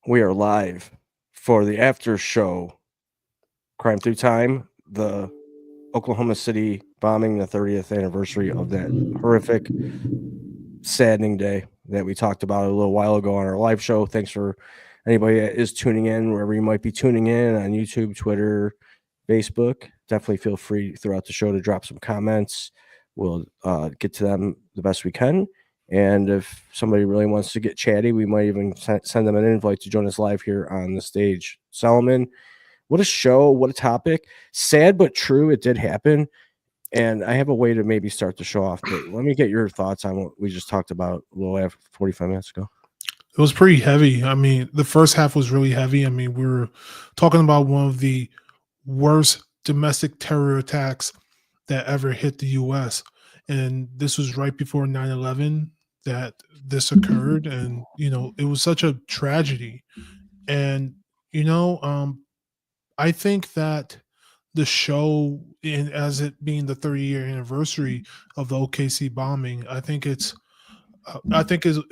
We are live for the after show, Crime Through Time, the Oklahoma City bombing, the 30th anniversary of that horrific, saddening day that we talked about a little while ago on our live show. Thanks for anybody that is tuning in, wherever you might be tuning in on YouTube, Twitter, Facebook. Definitely feel free throughout the show to drop some comments. We'll get to them the best we can. And if somebody really wants to get chatty, we might even send them an invite to join us live here on the stage. Solomon, what a show, what a topic. Sad but true, it did happen. And I have a way to maybe start the show off, but let me get your thoughts on what we just talked about a little after 45 minutes ago. It was pretty heavy. I mean, the first half was really heavy. I mean, we were talking about one of the worst domestic terror attacks that ever hit the U.S. And this was right before 9/11 that this occurred. And, it was such a tragedy. And, I think that the show, as it being the 30-year anniversary of the OKC bombing, it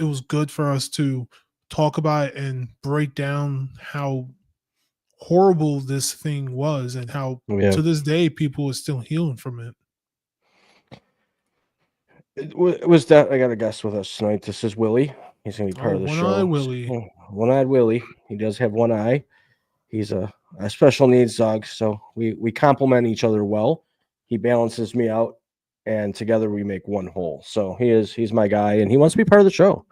was good for us to talk about it and break down how horrible this thing was and how Yeah. to this day people are still healing from it. It was that I got a guest with us tonight. This is Willie. He's going to be part Oh, of the one eye show. Willie. One-eyed Willie. He does have one eye. He's a special needs dog, so we complement each other well. He balances me out, and together we make one whole. So he's my guy, and he wants to be part of the show.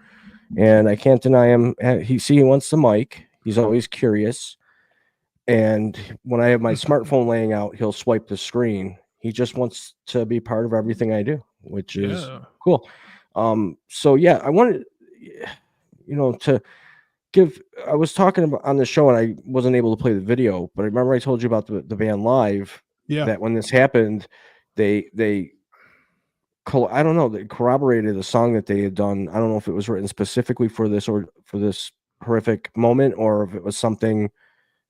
And I can't deny him. He wants the mic. He's always curious. And when I have my smartphone laying out, he'll swipe the screen. He just wants to be part of everything I do, which is Yeah. cool. So yeah, I wanted, to give. I was talking about on the show, and I wasn't able to play the video, but I remember I told you about the band Live. Yeah. That when this happened, they I don't know, they corroborated a song that they had done. I don't know if it was written specifically for this or for this horrific moment, or if it was something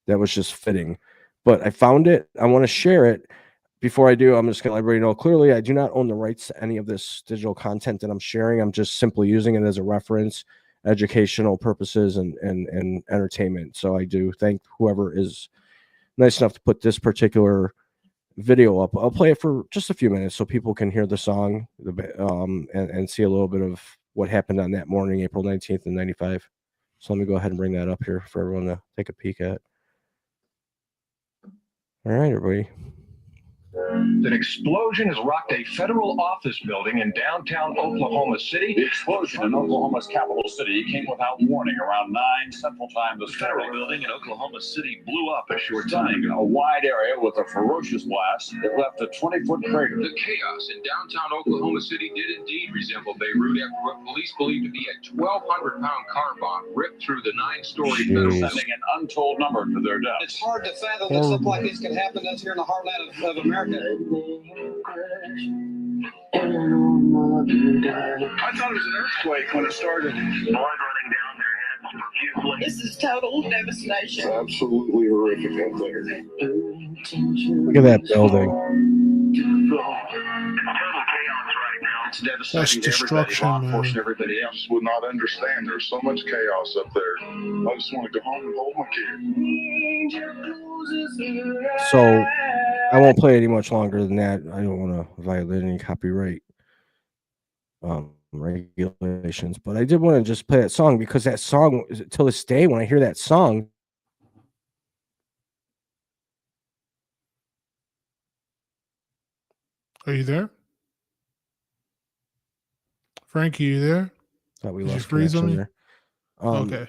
that was just fitting. But I found it. I want to share it. Before I do, I'm just going to let everybody know clearly I do not own the rights to any of this digital content that I'm sharing. I'm just simply using it as a reference, educational purposes, and entertainment. So I do thank whoever is nice enough to put this particular video up. I'll play it for just a few minutes so people can hear the song and see a little bit of what happened on that morning, April 19th in 95. So let me go ahead and bring that up here for everyone to take a peek at. All right, everybody. An explosion has rocked a federal office building in downtown Oklahoma City. The explosion in Oklahoma's capital city came without warning around 9 Central Time this Federal morning. building in Oklahoma City blew up a short time Stunning ago. a wide area with a ferocious blast that left a 20-foot crater. The chaos in downtown Oklahoma City did indeed resemble Beirut after what police believe to be a 1,200-pound car bomb ripped through the 9-story federal Jeez. Sending an untold number to their deaths. It's hard to fathom that something like this could happen to us here in the heartland of America. I thought it was an earthquake when it started. Blood running down their heads profusely. This is total devastation. Absolutely horrific out there. Look at that building. It's total chaos right now. It's devastating That's to destruction, everybody, law enforcement, man. everybody else. Would not understand. The's so much chaos up there. I just want to go home and hold my kid. So I won't play any much longer than that. I don't want to violate any copyright regulations, but I did want to just play that song because that song, till this day, when I hear that song, Are you there? Frankie, you there? thought we Did you lost freeze on connection me? there. Okay.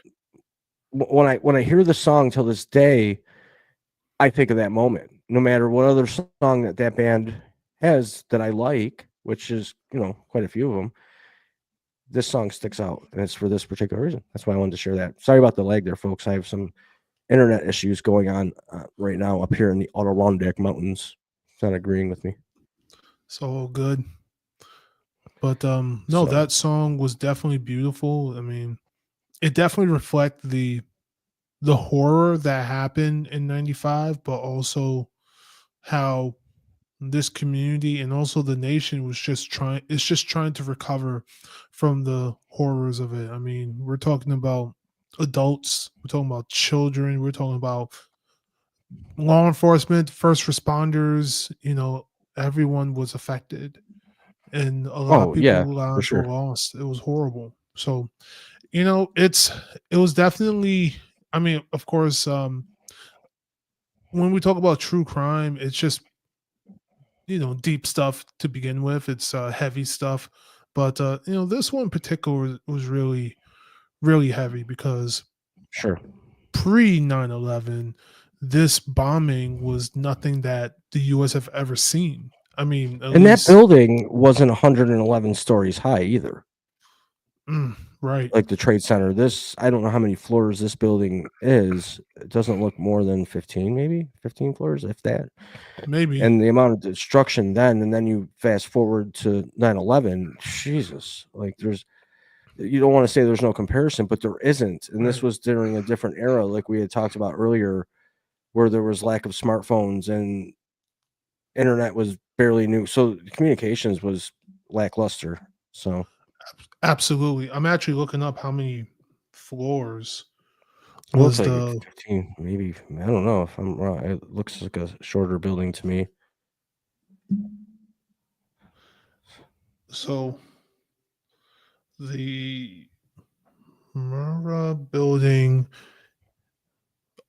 When I hear the song till this day, I think of that moment. No matter what other song that band has that I like, which is quite a few of them, this song sticks out, and it's for this particular reason. That's why I wanted to share that. Sorry about the lag there, folks. I have some internet issues going on right now up here in the Adirondack Mountains. It's not agreeing with me. So good. But no, So- that song was definitely beautiful. I mean, it definitely reflected the horror that happened in 95, but also how this community and also the nation was just trying to recover from the horrors of it. I mean, we're talking about adults. We're talking about children. We're talking about law enforcement, first responders. Everyone was affected, and a lot of Oh yeah, people's for lives were sure. lost. It was horrible. So it was definitely. I mean, of course, when we talk about true crime, it's just deep stuff to begin with. It's heavy stuff, but this one in particular was really really heavy because Sure. pre 9/11, this bombing was nothing that the US have ever seen. I mean, at And that least building wasn't 111 stories high either. right. Like the Trade Center. This I don't know how many floors this building is. It doesn't look more than 15, maybe 15 floors, if that. Maybe. And the amount of destruction then, and then you fast forward to 9/11. Jesus, like you don't want to say there's no comparison, but there isn't. And this Right. was during a different era, like we had talked about earlier, where there was lack of smartphones and internet was barely new. So communications was lackluster. So Absolutely. I'm actually looking up how many floors it looks was like the 15, maybe. I don't know if I'm wrong. It looks like a shorter building to me. so the Murrah building.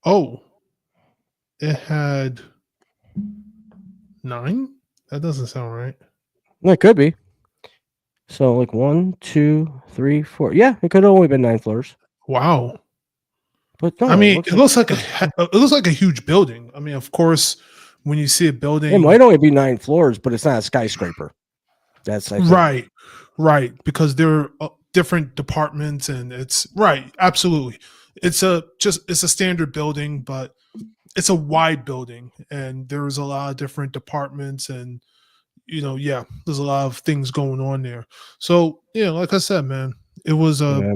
Oh, it had 9? That doesn't sound right. It could be. So like 1, 2, 3, 4. Yeah, it could have only been 9 floors. Wow. But no, I mean, it looks like it looks like a huge building. I mean, of course, when you see a it building, might only be 9 floors, but it's not a skyscraper. That's I think. right, because there are different departments, and it's right, absolutely. It's a standard building, but it's a wide building, and there's a lot of different departments, and there's a lot of things going on there. So like I said, man, it was Yeah.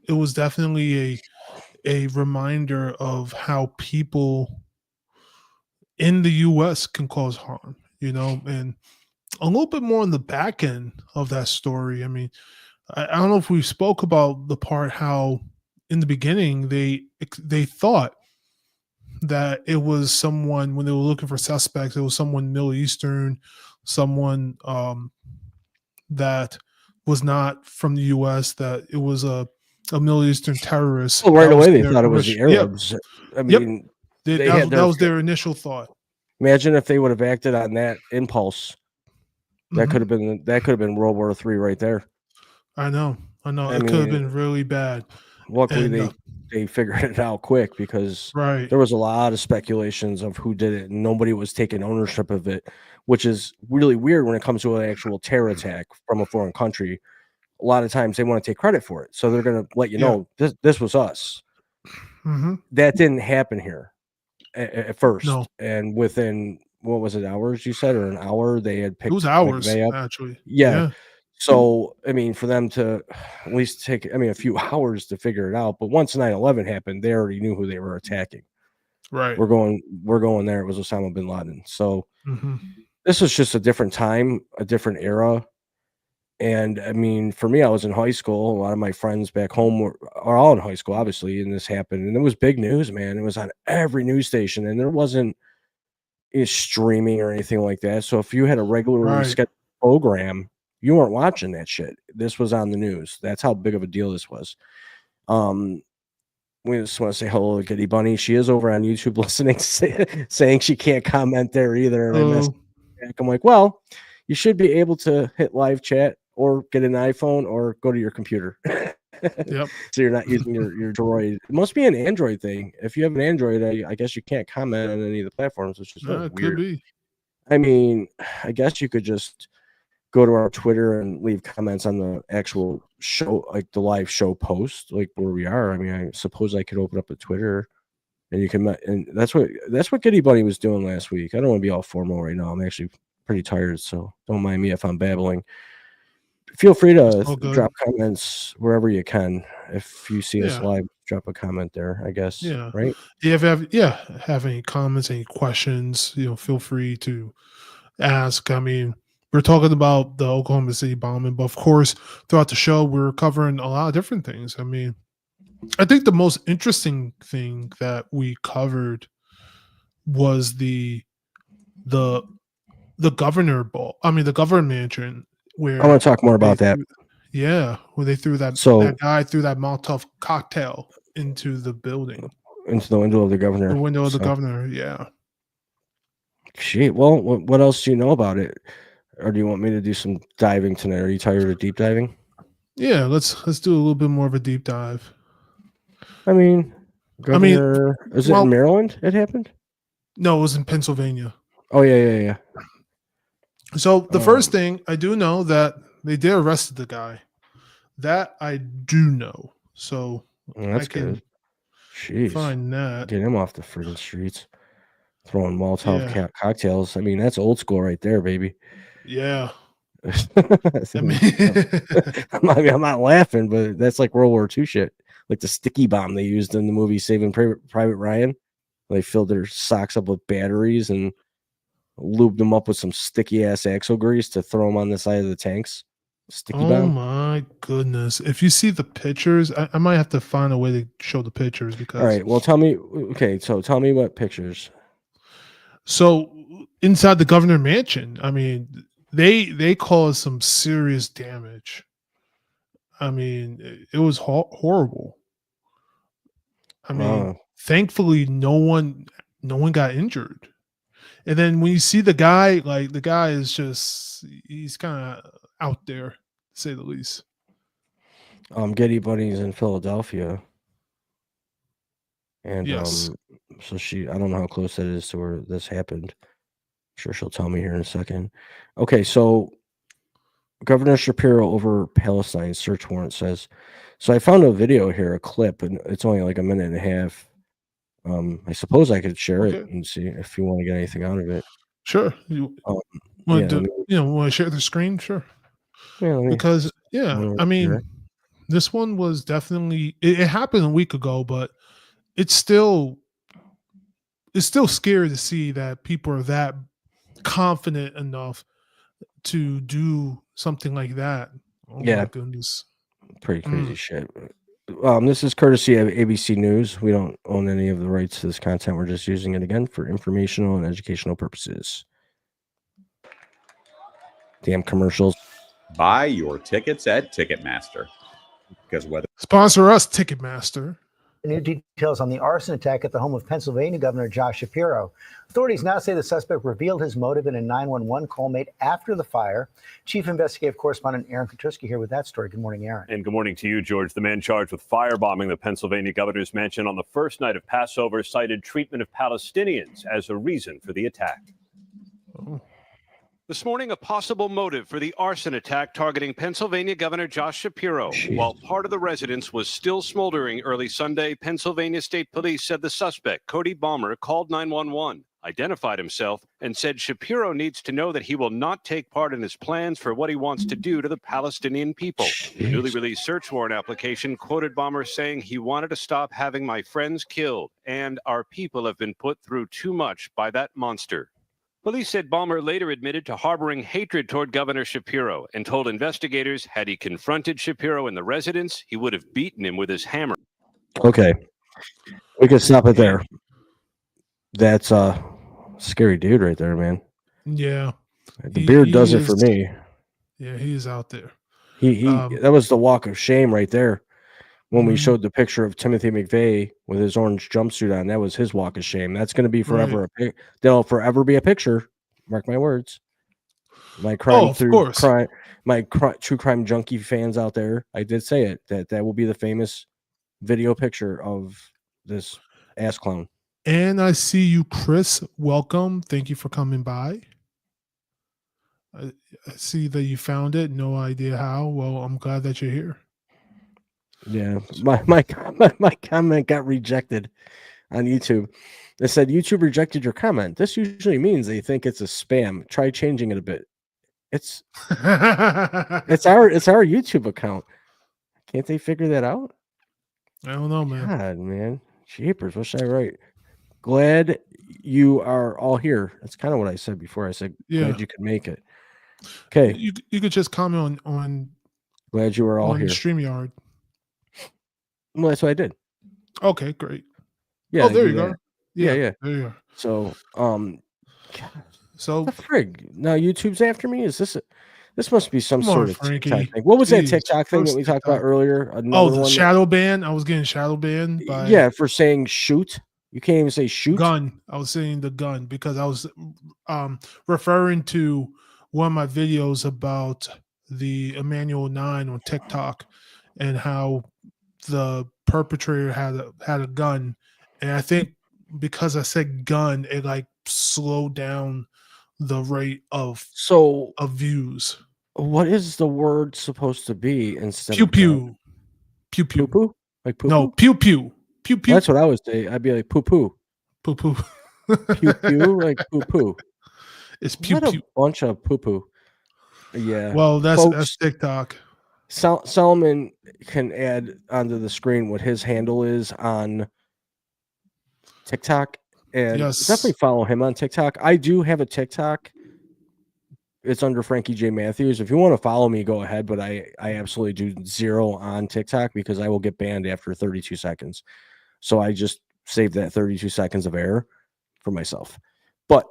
it was definitely a reminder of how people in the US can cause harm, and a little bit more on the back end of that story. I mean, I don't know if we spoke about the part how in the beginning they thought that it was someone when they were looking for suspects, it was someone Middle Eastern, someone that was not from the US, that it was a Middle Eastern terrorist. Well, right That was away they their thought it was the initial, yep, Arabs. I yep. mean, That, they had that their was their initial thought. imagine if they would have acted on that impulse. That Mhm. could have been World War III right there. I know. I It could have mean, been really bad. luckily And they figured it out quick because right, there was a lot of speculations of who did it and nobody was taking ownership of it, which is really weird when it comes to an actual terror attack from a foreign country. A lot of times they want to take credit for it, so they're going to let you yeah. know this was us. Mhm. That didn't happen here at first, No, and within what was it, hours you said, or an hour they had it picked was hours McVay up. actually. Yeah. Yeah, So, I mean, for them to at least take, I mean, a few hours to figure it out, but once 9/11 happened, they already knew who they were attacking. right. We're going there. It was Osama bin Laden. So Mhm. this was just a different time, a different era. And I mean, for me, I was in high school. A lot of my friends back home are all in high school, obviously, and this happened. And it was big news, man. It was on every news station, and there wasn't streaming or anything like that. So if you had a regularly Right. scheduled program, you weren't watching that shit. This was on the news. That's how big of a deal this was. We just want to say hello to Giddy Bunny. She is over on YouTube listening, saying she can't comment there either. And I messaged back. I'm like, well, you should be able to hit live chat or get an iPhone or go to your computer. Yep. So you're not using your Droid. It must be an Android thing. If you have an Android, I guess you can't comment on any of the platforms, which is really It could weird. be. I mean, I guess you could just go to our Twitter and leave comments on the actual show, like the live show post, like where we are. I mean, I suppose I could open up a Twitter and you can, and that's what Giddy Bunny was doing last week. I don't want to be all formal right now. I'm actually pretty tired, so don't mind me if I'm babbling. Feel free to drop comments wherever you can. If you see us live, drop a comment there, I guess. Yeah. Right. If you have any comments, any questions, feel free to ask. I mean, we're talking about the Oklahoma City bombing, but of course, throughout the show, we're covering a lot of different things. I mean, I think the most interesting thing that we covered was the governor ball. I mean, the governor mansion where I want to talk more they about that. where they threw that So guy threw that Molotov cocktail into the building, into the window of the governor. the window of the So, governor. Yeah. shit. Well, what else do you know about it? Or do you want me to do some diving tonight? Are you tired of deep diving? Yeah, let's do a little bit more of a deep dive. I mean, governor, is it in Maryland? It happened? No, it was in Pennsylvania. Oh yeah. So the first thing I do know that they did arrest the guy. That I do know. So That's I can good. Jeez, find that. get him off the friggin' streets, throwing Molotov cocktails. I mean, that's old school right there, baby. Yeah. I mean, I'm not laughing, but that's like World War II shit. Like the sticky bomb they used in the movie Saving Private Ryan. They filled their socks up with batteries and lubed them up with some sticky ass axle grease to throw them on the side of the tanks. Sticky bomb. My goodness. If you see the pictures, I might have to find a way to show the pictures because all right. Well, tell me. Okay, so tell me what pictures. So inside the governor mansion, I mean, they caused some serious damage. I mean, it was horrible. I mean, thankfully, no one got injured. And then when you see the guy, like the guy is just he's kind of out there, to say the least. Getty Bunny's in Philadelphia. And yes. So I don't know how close that is to where this happened. I'm sure she'll tell me here in a second. Okay, so Governor Shapiro over Palestine search warrant says. So I found a video here, a clip, and it's only like a minute and a half. I suppose I could share it and see if you want to get anything out of it. Sure. You want to share the screen? Sure. Yeah, because I mean, this one was definitely it happened a week ago, but it's still scary to see that people are that confident enough to do something like that. Oh my goodness. Pretty crazy shit. This is courtesy of ABC News. We don't own any of the rights to this content. We're just using it again for informational and educational purposes. Damn commercials. Buy your tickets at Ticketmaster. Because whether sponsor us, Ticketmaster. New details on the arson attack at the home of Pennsylvania Governor Josh Shapiro. Authorities now say the suspect revealed his motive in a 911 call made after the fire. Chief Investigative Correspondent Aaron Katrusky here with that story. Good morning, Aaron. And good morning to you, George. The man charged with firebombing the Pennsylvania governor's mansion on the first night of Passover cited treatment of Palestinians as a reason for the attack. This morning, a possible motive for the arson attack targeting Pennsylvania Governor Josh Shapiro. While part of the residence was still smoldering early Sunday, Pennsylvania State Police said the suspect, Cody Balmer, called 911, identified himself, and said Shapiro needs to know that he will not take part in his plans for what he wants to do to the Palestinian people. The newly released search warrant application quoted Balmer saying he wanted to stop having my friends killed, and our people have been put through too much by that monster. Police said Balmer later admitted to harboring hatred toward Governor Shapiro and told investigators had he confronted Shapiro in the residence, he would have beaten him with his hammer. Okay. We can stop it there. That's a scary dude right there, man. Yeah. The beard does it for me. Yeah, he is out there. He that was the walk of shame right there. When we showed the picture of Timothy McVeigh with his orange jumpsuit on, that was his walk of shame. That's going to be forever. There'll forever be a picture. Mark my words. My crime true crime junkie fans out there. I did say it that will be the famous video picture of this ass clown. And I see you, Chris. Welcome. Thank you for coming by. I see that you found it. No idea how. Well, I'm glad that you're here. Yeah, my comment got rejected on YouTube. They said YouTube rejected your comment. This usually means they think it's a spam. Try changing it a bit. It's our YouTube account. Can't they figure that out? I don't know, man. God, man. Jeepers, what should I write? Glad you are all here. That's kind of what I said before. I said glad you could make it. Okay. You could just comment on glad you were all here. StreamYard. Well, that's what I did. Okay, great. Yeah. Oh, there do you go. that. Yeah, Yeah. there you are. So, God, So the frig. Now YouTube's after me. Is this? This must be some come on, sort of TikTok Frankie. thing. What was that Jeez, TikTok thing that first we talked about TikTok. earlier? Oh, Another the one. shadow ban. I was getting shadow banned by Yeah, for saying shoot. You can't even say shoot. gun. I was saying the gun because I was referring to one of my videos about the Emmanuel 9 on TikTok and how the perpetrator had a gun, and I think because I said gun, it like slowed down the rate of So, views. what is the word supposed to be instead Pew of gun? pew, pew Poo pew. poo? Like poo No, poo? pew pew, pew pew, Well, that's what I would say. I'd be like poo poo. poo poo. Pew pew, like poo poo. It's pew What a pew. bunch of poo poo. Yeah. Well, that's Folks, TikTok. Solomon can add onto the screen what his handle is on TikTok, and Yes. definitely follow him on TikTok. I do have a TikTok. It's under Frankie J. Matthews. If you want to follow me, go ahead. But I absolutely do zero on TikTok because I will get banned after 32 seconds. So I just saved that 32 seconds of error for myself. But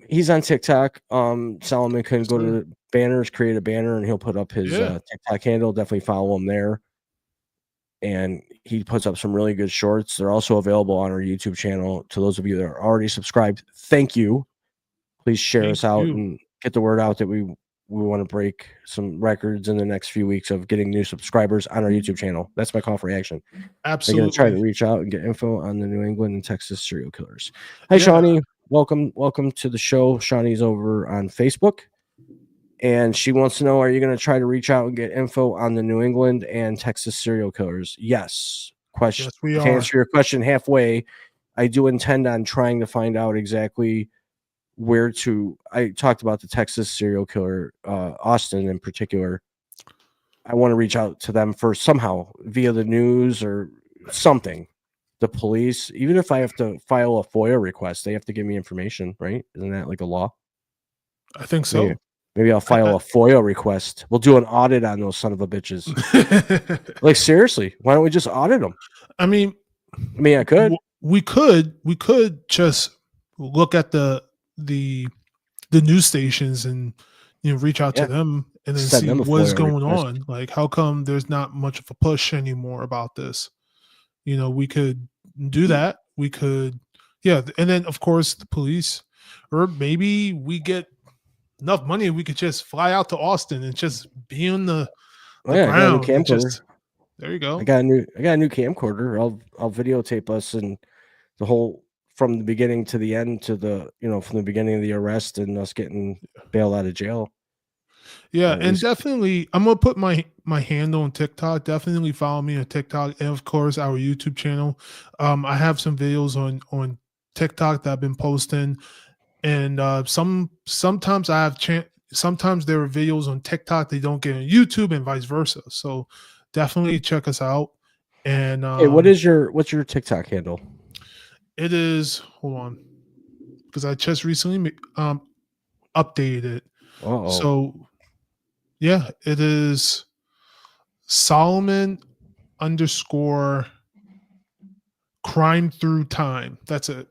he's on TikTok. Solomon can go to banners, create a banner, and he'll put up his TikTok handle. Definitely follow him there. And he puts up some really good shorts. They're also available on our YouTube channel. To those of you that are already subscribed, thank you. Please share us out and get the word out that we want to break some records in the next few weeks of getting new subscribers on our YouTube channel. That's my call for action. Absolutely. I'm going to try to reach out and get info on the New England and Texas serial killers. Hi, Shawnee. Welcome to the show. Shawnee's over on Facebook. And she wants to know, are you going to try to reach out and get info on the New England and Texas serial killers? Yes. Question. Yes, we to are. answer your question halfway, I do intend on trying to find out exactly where to. I talked about the Texas serial killer, Austin in particular. I want to reach out to them first somehow via the news or something. The police, even if I have to file a FOIA request, they have to give me information, right? Isn't that like a law? I think so. Maybe I'll file a FOIA request. We'll do an audit on those son of a bitches. Like, seriously, why don't we just audit them? I mean, I could. We could just look at the news stations and reach out to them and then see what is going on. Like, how come there's not much of a push anymore about this? We could do that. We could, and then of course the police, or maybe we get enough money, we could just fly out to Austin and just be on the ground. I got a new camcorder. There you go. I got a new camcorder. I'll videotape us and the whole from the beginning to the end to the from the beginning of the arrest and us getting bailed out of jail. Yeah, and definitely I'm gonna put my handle on TikTok. Definitely follow me on TikTok and of course our YouTube channel. I have some videos on TikTok that I've been posting. And sometimes I have sometimes there are videos on TikTok they don't get on YouTube and vice versa. So definitely check us out. And hey, what's your TikTok handle? It is, hold on, because I just recently updated it. Uh-oh. So yeah, it is Solomon_crime through time. That's it.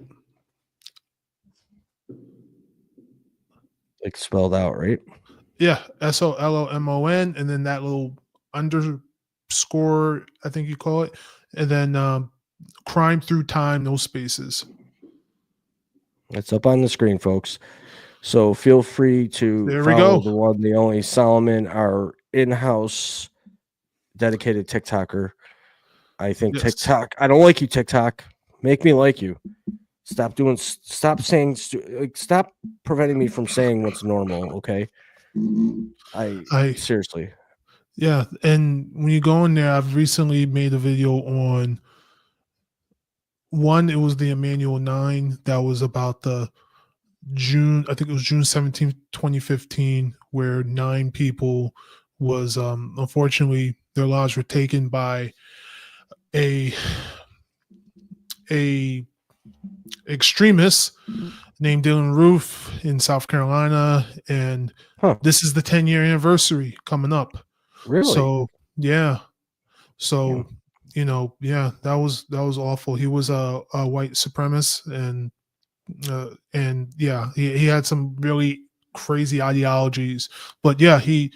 Like spelled out, right? Yeah, SOLOMON, and then that little underscore, I think you call it, and then crime through time, no spaces. It's up on the screen, folks. So feel free to follow the one, the only Solomon, our in-house dedicated TikToker. I think TikTok. I don't like you, TikTok. Make me like you. Stop preventing me from saying what's normal, okay? I seriously. Yeah, and when you go in there, I've recently made a video on one, it was the Emmanuel 9 that was about the June 17th, 2015, where 9 people was unfortunately their lives were taken by a extremist named Dylan Roof in South Carolina, and this is the 10-year anniversary coming up. Really? So yeah. So yeah, that was awful. He was a white supremacist, and yeah, he had some really crazy ideologies. But yeah, he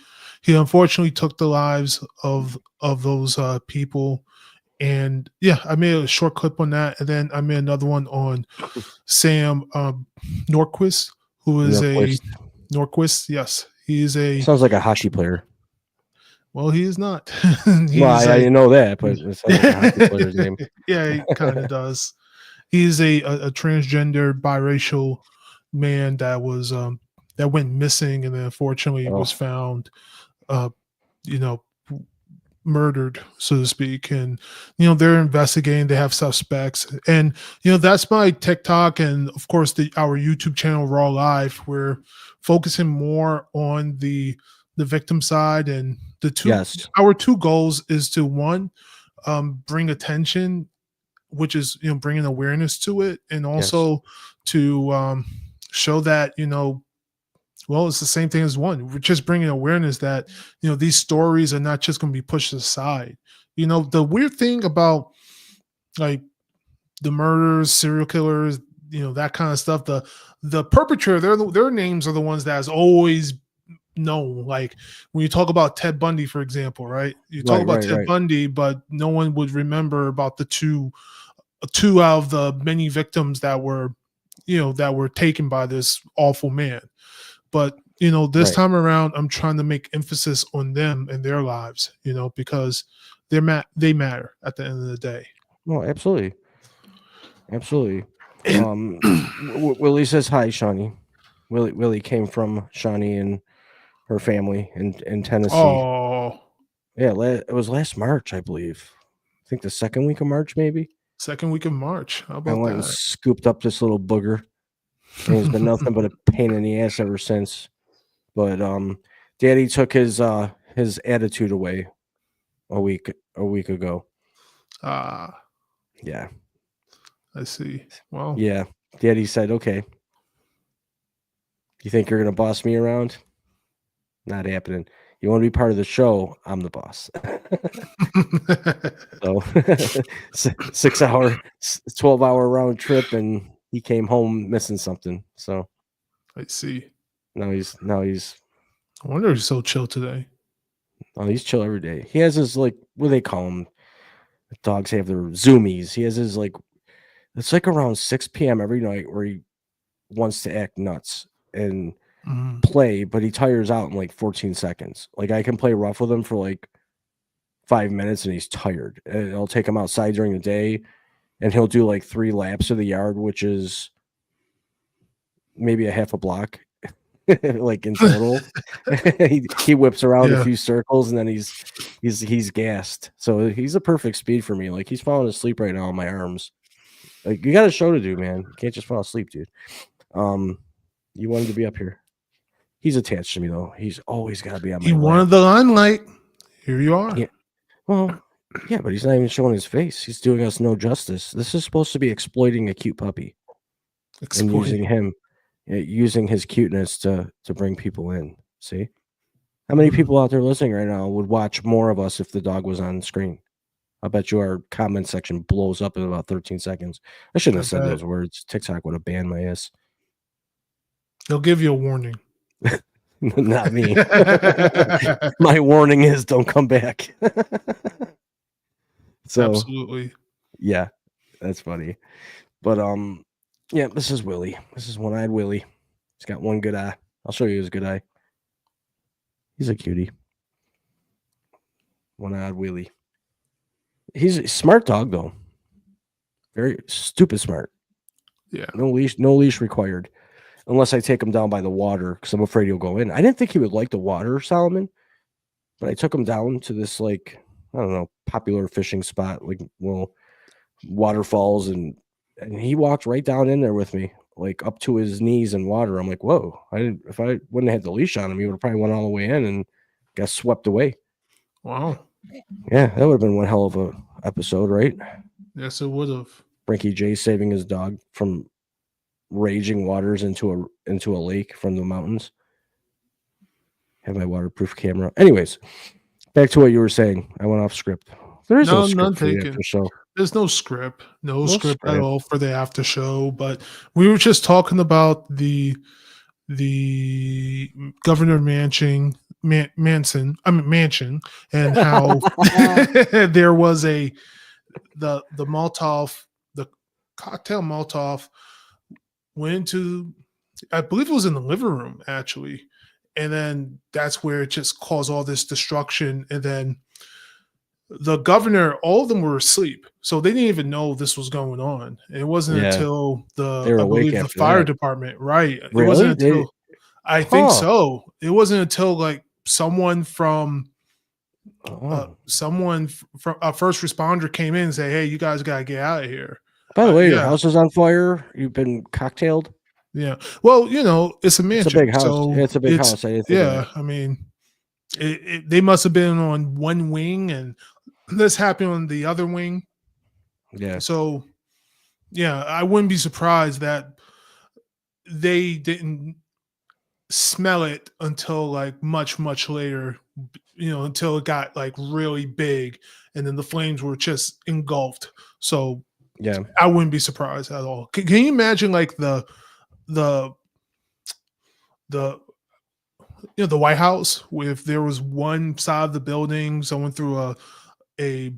unfortunately took the lives of those people. And yeah, I made a short clip on that, and then I made another one on Sam Norquist, who is Norquist. Norquist. Yes, he is a. Sounds like a hockey player. Well, he is not. Well, I didn't know that, but it sounds like a hockey player's name. Yeah, he kind of does. He's a transgender biracial man that was that went missing, and then unfortunately was found you know murdered, so to speak. And they're investigating, they have suspects, and that's my TikTok, and of course our YouTube channel Raw Live. We're focusing more on the victim side, and our two goals is to, one, bring attention, which is bringing awareness to it, and also to show that well, it's the same thing as one. We're just bringing awareness that these stories are not just going to be pushed aside. The weird thing about like the murders, serial killers, that kind of stuff, the perpetrator, their names are the ones that has always known. Like when you talk about Ted Bundy, for example, right? You talk about Ted Bundy, but no one would remember about the two out of the many victims that were taken by this awful man. But this time around, I'm trying to make emphasis on them and their lives, because they matter at the end of the day. Well, absolutely. Willie says hi, Shawnee. Willie came from Shawnee and her family in Tennessee. Oh, yeah, it was last March, I believe. I think the second week of March, maybe. Second week of March. How about I went that? and scooped up this little booger. And he's been nothing but a pain in the ass ever since. But Daddy took his attitude away a week ago. Yeah. I see. Well, yeah. Daddy said, "Okay, you think you're gonna boss me around? Not happening. You want to be part of the show? I'm the boss." So 6 hour, 12-hour round trip, and he came home missing something. So I see. Now he's. I wonder if he's so chill today. Oh, he's chill every day. He has his, like, what do they call them? The dogs have their zoomies. He has his, like, it's like around 6 p.m. every night where he wants to act nuts and play, but he tires out in like 14 seconds. Like, I can play rough with him for like 5 minutes and he's tired. And I'll take him outside during the day and he'll do like 3 laps of the yard, which is maybe a half a block. Like in total. he whips around a few circles and then he's gassed. So he's a perfect speed for me. Like, he's falling asleep right now on my arms. Like, you got a show to do, man. You can't just fall asleep, dude. You wanted to be up here. He's attached to me though. He's always got to be on my lap. He wanted the limelight. Here you are. Yeah. Well, yeah, but he's not even showing his face. He's doing us no justice. This is supposed to be exploiting a cute puppy. And using his cuteness to bring people in. See? How many people out there listening right now would watch more of us if the dog was on screen? I bet you our comment section blows up in about 13 seconds. I shouldn't have said those words. TikTok would have banned my ass. They'll give you a warning. Not me. My warning is don't come back. So absolutely. Yeah, that's funny. But yeah, this is Willie. This is One-Eyed Willie. He's got one good eye. I'll show you his good eye. He's a cutie. One-Eyed Willie. He's a smart dog, though. Very stupid smart. Yeah. No leash required. Unless I take him down by the water, because I'm afraid he'll go in. I didn't think he would like the water, Solomon. But I took him down to this, like, I don't know, popular fishing spot, like, well, waterfalls, and he walked right down in there with me, like up to his knees in water. I'm like, whoa! If I wouldn't have had the leash on him, he would have probably went all the way in and got swept away. Wow. Yeah, that would have been one hell of a episode, right? Yes, it would have. Frankie J saving his dog from raging waters into a lake from the mountains. Have my waterproof camera. Anyways, back to what you were saying. I went off script. There is no No, none script for the taken. after show. There's no script, no No script at script. all for the after show. But we were just talking about the Governor Mansion, Manson, and how there was the Molotov, the cocktail Molotov went into, I believe it was in the living room actually, and then that's where it just caused all this destruction. And then the governor, all of them were asleep, so they didn't even know this was going on. It wasn't Yeah. until They I were awake believe the after fire that. department, right? It Really? wasn't until I think Huh. so. It wasn't until like someone from Oh. someone from a first responder came in and said, "Hey, you guys got to get out of here." By the way, your yeah. house is on fire. You've been cocktailed. Yeah. Well, it's a mansion. It's a big house. So It's a big house. I didn't think of that. I mean, they must have been on one wing, and this happened on the other wing. Yeah. So, yeah, I wouldn't be surprised that they didn't smell it until like much, much later, until it got like really big, and then the flames were just engulfed. So, Yeah. I wouldn't be surprised at all. Can you imagine like the White House, if there was one side of the building, someone threw a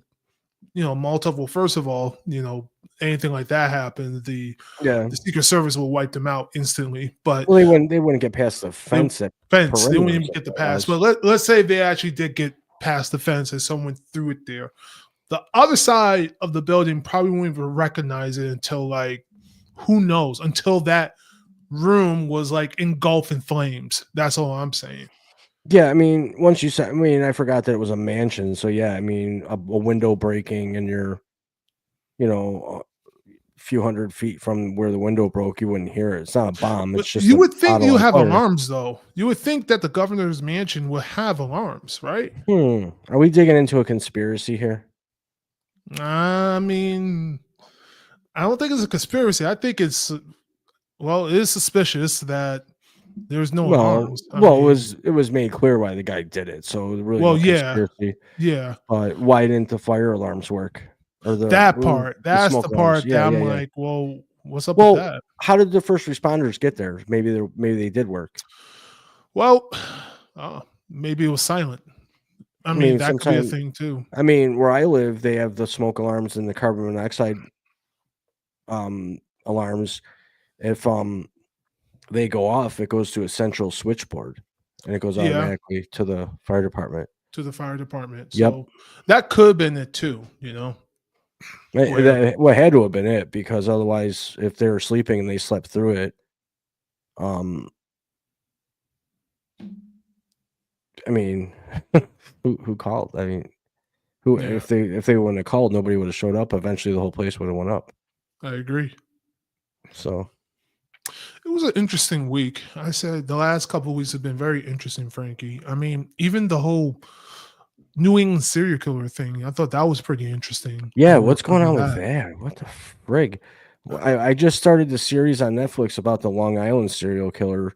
multiple, first of all, anything like that happened, the Secret Service will wipe them out instantly. But well, they wouldn't get past the fence. They wouldn't even get the pass. But let's say they actually did get past the fence and someone threw it there. The other side of the building probably won't even recognize it until who knows, until that room was like engulfed in flames. That's all I'm saying. Yeah, I mean, once you said, I forgot that it was a mansion. So yeah, I mean, a window breaking and you're, a few hundred feet from where the window broke, you wouldn't hear it. It's not a bomb. It's just you would think you have fire. alarms, though. You would think that the governor's mansion would have alarms, right? Are we digging into a conspiracy here? I mean, I don't think it's a conspiracy. I think it is suspicious that there's no alarms. It was made clear why the guy did it. So really, no conspiracy. Yeah. Why didn't the fire alarms work? Or That part. That's the part that I'm like, well, what's up with that? How did the first responders get there? Maybe they did work. Well, maybe it was silent. I mean, that could be a thing too. I mean, where I live, they have the smoke alarms and the carbon monoxide alarms. If they go off, it goes to a central switchboard and it goes automatically to the fire department. So that could have been it too, What had to have been it, because otherwise, if they were sleeping and they slept through it, I mean, who called? I mean, if they wouldn't have called, nobody would have showed up. Eventually, the whole place would have went up. I agree. So it was an interesting week. I said the last couple of weeks have been very interesting, Frankie. I mean, even the whole New England serial killer thing, I thought that was pretty interesting. Yeah, what's going on with that? What the frig? I just started the series on Netflix about the Long Island serial killer.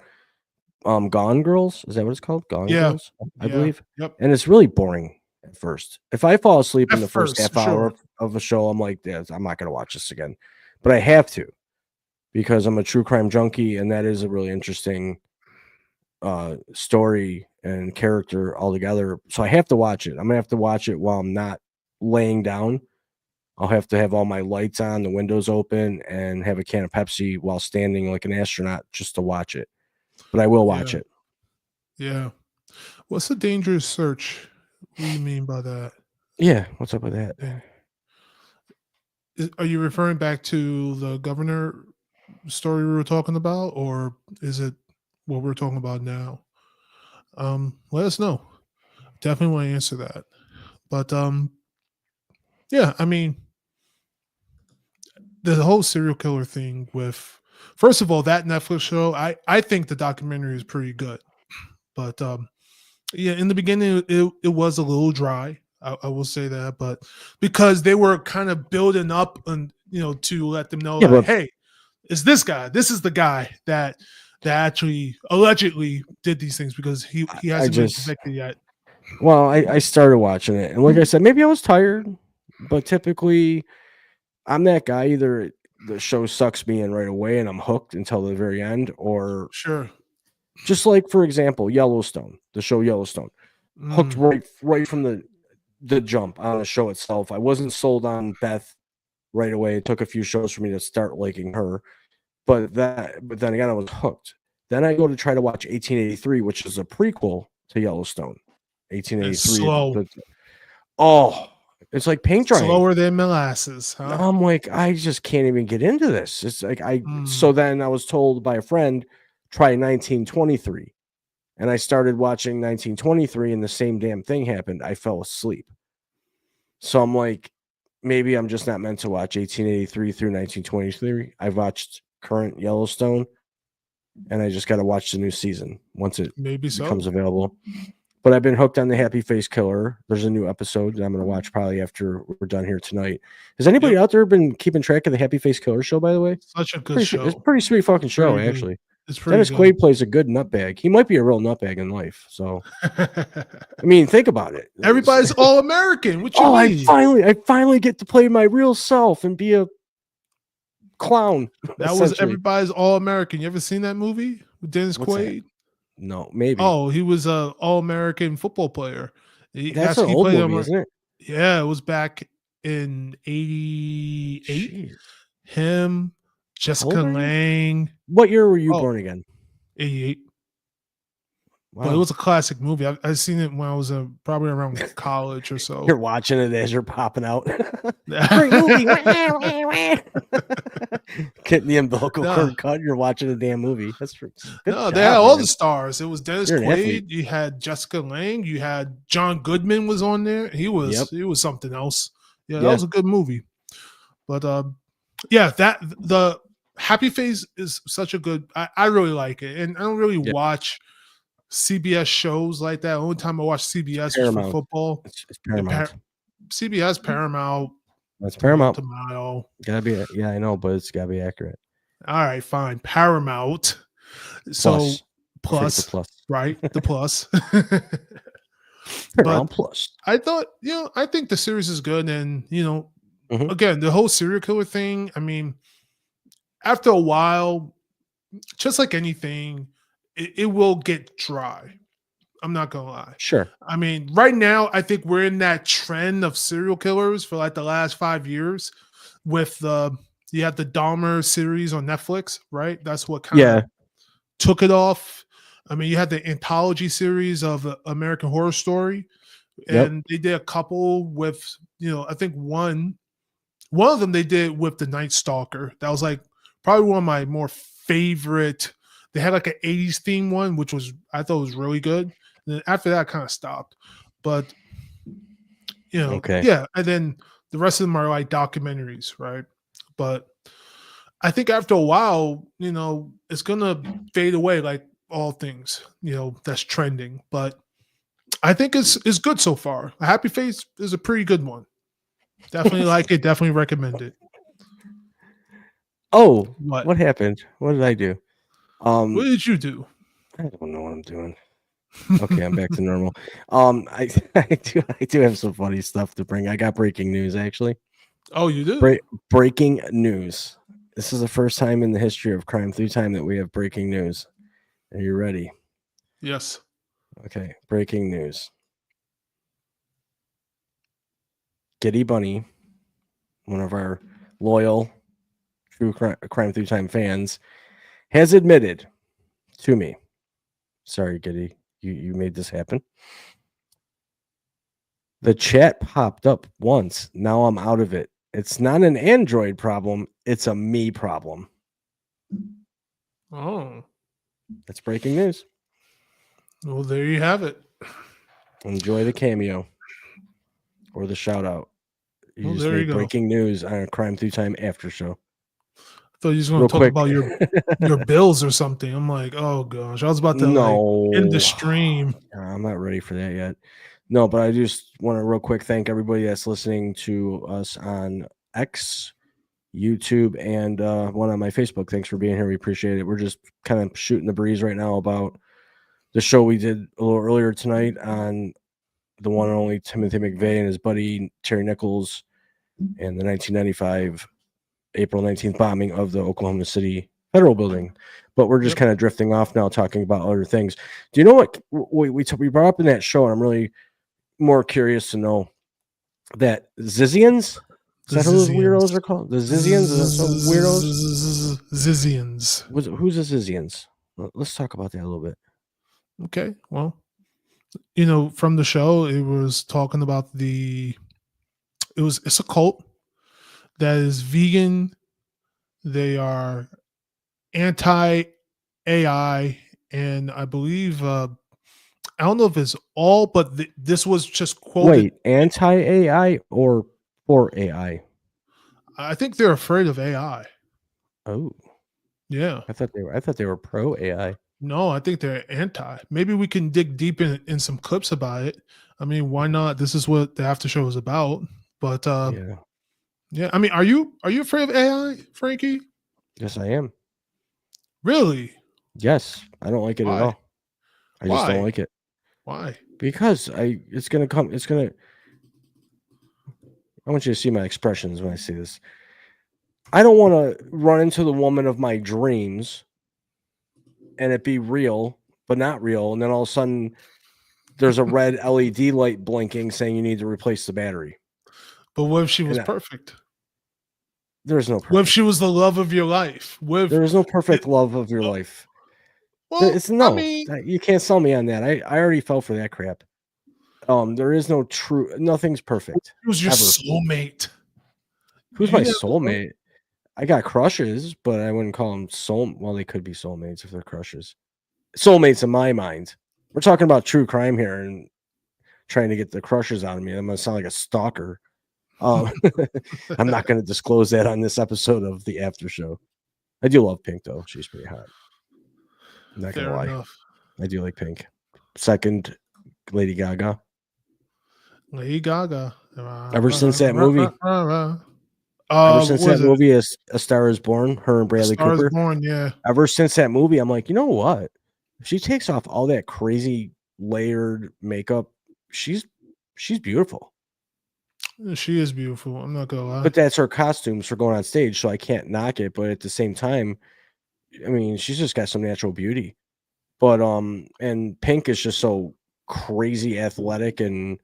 Gone Girls, is that what it's called? Gone Girls, I believe. Yep. And it's really boring at first. If I fall asleep in the first half hour sure. of a show, I'm like, yeah, I'm not gonna watch this again. But I have to, because I'm a true crime junkie, and that is a really interesting story and character altogether. So I have to watch it. I'm gonna have to watch it while I'm not laying down. I'll have to have all my lights on, the windows open, and have a can of Pepsi while standing like an astronaut just to watch it. But I will watch it. Yeah. What's a dangerous search? What do you mean by that? Yeah. What's up with that? Are you referring back to the governor story we were talking about, or is it what we're talking about now? Let us know. Definitely want to answer that. But yeah, I mean, the whole serial killer thing with, first of all, that Netflix show, I think the documentary is pretty good. But yeah, in the beginning, it was a little dry. I will say that, but because they were kind of building up and to let them know that, hey, it's this guy. This is the guy that actually allegedly did these things, because he hasn't been convicted yet. Well, I started watching it, and like I said, maybe I was tired. but typically I'm that guy. Either the show sucks me in right away and I'm hooked until the very end, or Sure. just like, for example, Yellowstone, the show Yellowstone, hooked right from the jump on the show itself. I wasn't sold on Beth right away. It took a few shows for me to start liking her, but then again, I was hooked. Then I go to try to watch 1883, which is a prequel to Yellowstone. It's 1883. It's like paint drying. Slower than molasses, huh? I'm like, I just can't even get into this. It's like so then I was told by a friend, try 1923. And I started watching 1923 and the same damn thing happened. I fell asleep. So I'm like, maybe I'm just not meant to watch 1883 through 1923. I've watched current Yellowstone and I just got to watch the new season once it becomes available. But I've been hooked on the Happy Face Killer. There's a new episode that I'm going to watch probably after we're done here tonight. Has anybody out there been keeping track of the Happy Face Killer show, by the way? Such a good show. It's a pretty sweet fucking show, actually. It's pretty Dennis good. Quaid plays a good nutbag. He might be a real nutbag in life. So, I mean, think about it. Everybody's all American. What you mean? I finally get to play my real self and be a clown. That was Everybody's All American. You ever seen that movie with Dennis Quaid? No, maybe. Oh, he was a All-American football player. That's an old movie, isn't it? Yeah, it was back in '88. Him, Jessica Lange. What year were you born again? '88. Wow. But it was a classic movie. I've seen it when I was probably around college or so. You're watching it as you're popping out. Great movie. Getting the umbilical cord cut. You're watching a damn movie. That's good. No, they had all the stars. It was Dennis Quaid. You had Jessica Lange. You had John Goodman was on there. He was something else. Yeah, that was a good movie. But the Happy Face is such a good. I really like it, and I don't really watch CBS shows like that. The only time I watch CBS is for football. It's Paramount. CBS, Paramount. That's Paramount. Tomato. Gotta be, I know, but it's gotta be accurate. All right, fine. Paramount. So plus, right? The plus. Paramount Plus. I thought, I think the series is good, and again, the whole serial killer thing. I mean, after a while, just like anything, it will get dry. I'm not gonna lie. Sure. I mean, right now, I think we're in that trend of serial killers for like the last 5 years. With you have the Dahmer series on Netflix, right? That's what kind of took it off. I mean, you had the anthology series of American Horror Story, and they did a couple with, I think one of them they did with the Night Stalker. That was like probably one of my more favorite. They had like an 80s theme one, which I thought was really good. And then after that, I kind of stopped. But, and then the rest of them are like documentaries, right? But I think after a while, it's going to fade away like all things, that's trending. But I think it's good so far. A Happy Face is a pretty good one. Definitely like it. Definitely recommend it. Oh, what happened? What did I do? What did you do? I don't know what I'm doing. Okay, I'm back to normal. I do have some funny stuff to bring. I got breaking news actually. Oh, you do? Breaking news. This is the first time in the history of Crime Through Time that we have breaking news. Are you ready? Yes. Okay, breaking news. Giddy Bunny, one of our loyal true Crime Through Time fans, has admitted to me. Sorry, Giddy, you made this happen. The chat popped up once. Now I'm out of it. It's not an Android problem. It's a me problem. Oh. That's breaking news. Well, there you have it. Enjoy the cameo or the shout out. Well, there you go. Breaking news on a Crime Through Time after show. I thought you was going to talk about your bills or something. I'm like, oh gosh, I was about to end the stream. I'm not ready for that yet. No, but I just want to real quick thank everybody that's listening to us on X, YouTube, and one on my Facebook. Thanks for being here. We appreciate it. We're just kind of shooting the breeze right now about the show we did a little earlier tonight on the one and only Timothy Mcvay and his buddy Terry Nichols and the 1995 April 19th bombing of the Oklahoma City Federal Building. But we're just kind of drifting off now, talking about other things. Do you know what we brought up in that show? And I'm really more curious to know that Zizians. Is that who those weirdos are called? The Zizians? Is that some weirdos? Zizians. Who's the Zizians? Let's talk about that a little bit. Okay. Well, from the show, it was talking about it's a cult that is vegan. They are anti-AI, and I believe I don't know if it's all, but this was just quoted. Wait, anti-AI or for AI? I think they're afraid of AI. Oh, yeah. I thought they were pro AI. No, I think they're anti. Maybe we can dig deep in some clips about it. I mean, why not? This is what the after show is about. But yeah. I mean, are you afraid of AI, Frankie? Yes, I am. Really? Yes, I don't like it at all. I just don't like it. Why? Because I want you to see my expressions when I say this. I don't want to run into the woman of my dreams and it be real, but not real. And then all of a sudden there's a red LED light blinking saying you need to replace the battery. But what if she was perfect? There's no perfect. What if she was the love of your life? There is no perfect love of your life. Well, I mean, you can't sell me on that. I already fell for that crap. There is nothing's perfect. Who's your soulmate? Who's my soulmate? I got crushes, but I wouldn't call them well, they could be soulmates if they're crushes. Soulmates in my mind. We're talking about true crime here and trying to get the crushes out of me. I'm gonna sound like a stalker. I'm not gonna disclose that on this episode of the after show. I do love Pink though. She's pretty hot. I'm not gonna lie. Enough. I do like Pink. Second, Lady Gaga. Lady Gaga. Ever since that movie. Ever since that movie, A Star Is Born, her and Bradley Cooper. Star Is Born, yeah. Ever since that movie, I'm like, you know what? If she takes off all that crazy layered makeup, she's beautiful. She is beautiful. I'm not gonna lie. But that's her costumes for going on stage, so I can't knock it. But at the same time, I mean, she's just got some natural beauty. But and Pink is just so crazy athletic and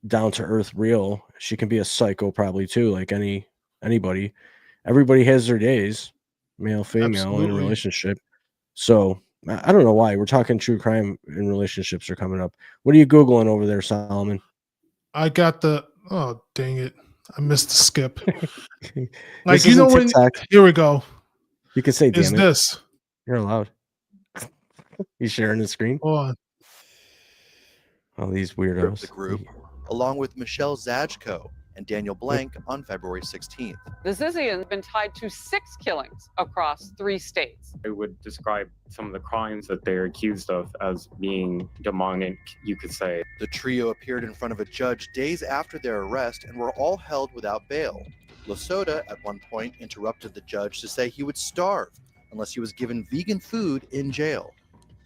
down to earth real. She can be a psycho probably too, like anybody. Everybody has their days, male, female, in a relationship. So I don't know why we're talking true crime and relationships are coming up. What are you Googling over there, Solomon? I got oh dang it. I missed the skip. Like when here we go. You can say damn is it. This you're allowed. You sharing the screen? Hold on. All these weirdos. The group, along with Michelle Zajko and Daniel Blank on February 16th. The Zizians have been tied to 6 killings across 3 states. I would describe some of the crimes that they're accused of as being demonic, you could say. The trio appeared in front of a judge days after their arrest and were all held without bail. Lasota at one point interrupted the judge to say he would starve unless he was given vegan food in jail.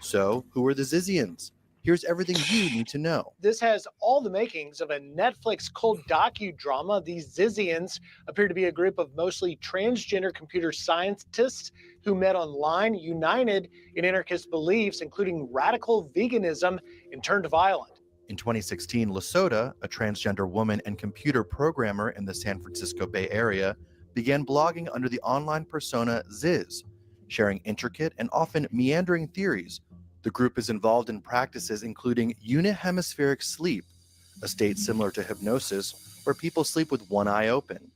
So, who are the Zizians? Here's everything you need to know. This has all the makings of a Netflix cult docudrama. These Zizians appear to be a group of mostly transgender computer scientists who met online, united in anarchist beliefs, including radical veganism, and turned violent. In 2016, Lasota, a transgender woman and computer programmer in the San Francisco Bay Area, began blogging under the online persona Ziz, sharing intricate and often meandering theories. The group is involved in practices including unihemispheric sleep, a state similar to hypnosis, where people sleep with one eye open.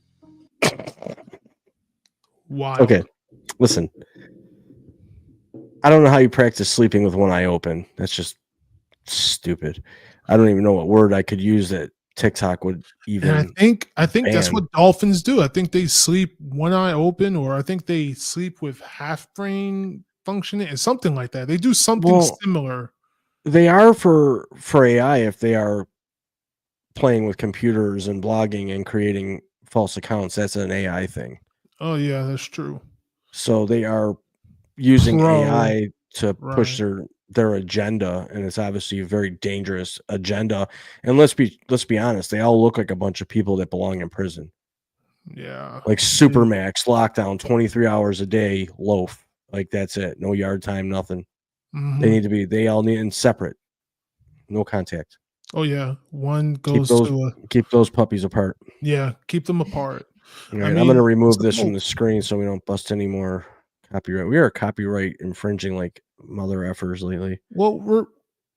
Wow. Okay, listen. I don't know how you practice sleeping with one eye open. That's just stupid. I don't even know what word I could use that TikTok would even. And I think that's what dolphins do. I think they sleep one eye open, or I think they sleep with half brain functioning, and something like that. They do something similar. They are for AI if they are playing with computers and blogging and creating false accounts. That's an AI thing. Oh yeah, that's true. So they are using AI to push their agenda, and it's obviously a very dangerous agenda. And let's be honest, they all look like a bunch of people that belong in prison. Yeah. Like Supermax, lockdown, 23 hours a day, loaf. Like that's it. No yard time, nothing. Mhm. They all need in separate. No contact. Oh yeah, one Keep goes to a keep those puppies apart. yeah, keep them apart. All I right, I'm mean, gonna remove this simple- from the screen so we don't bust any more copyright. We are copyright infringing like mother effers lately. Well, we're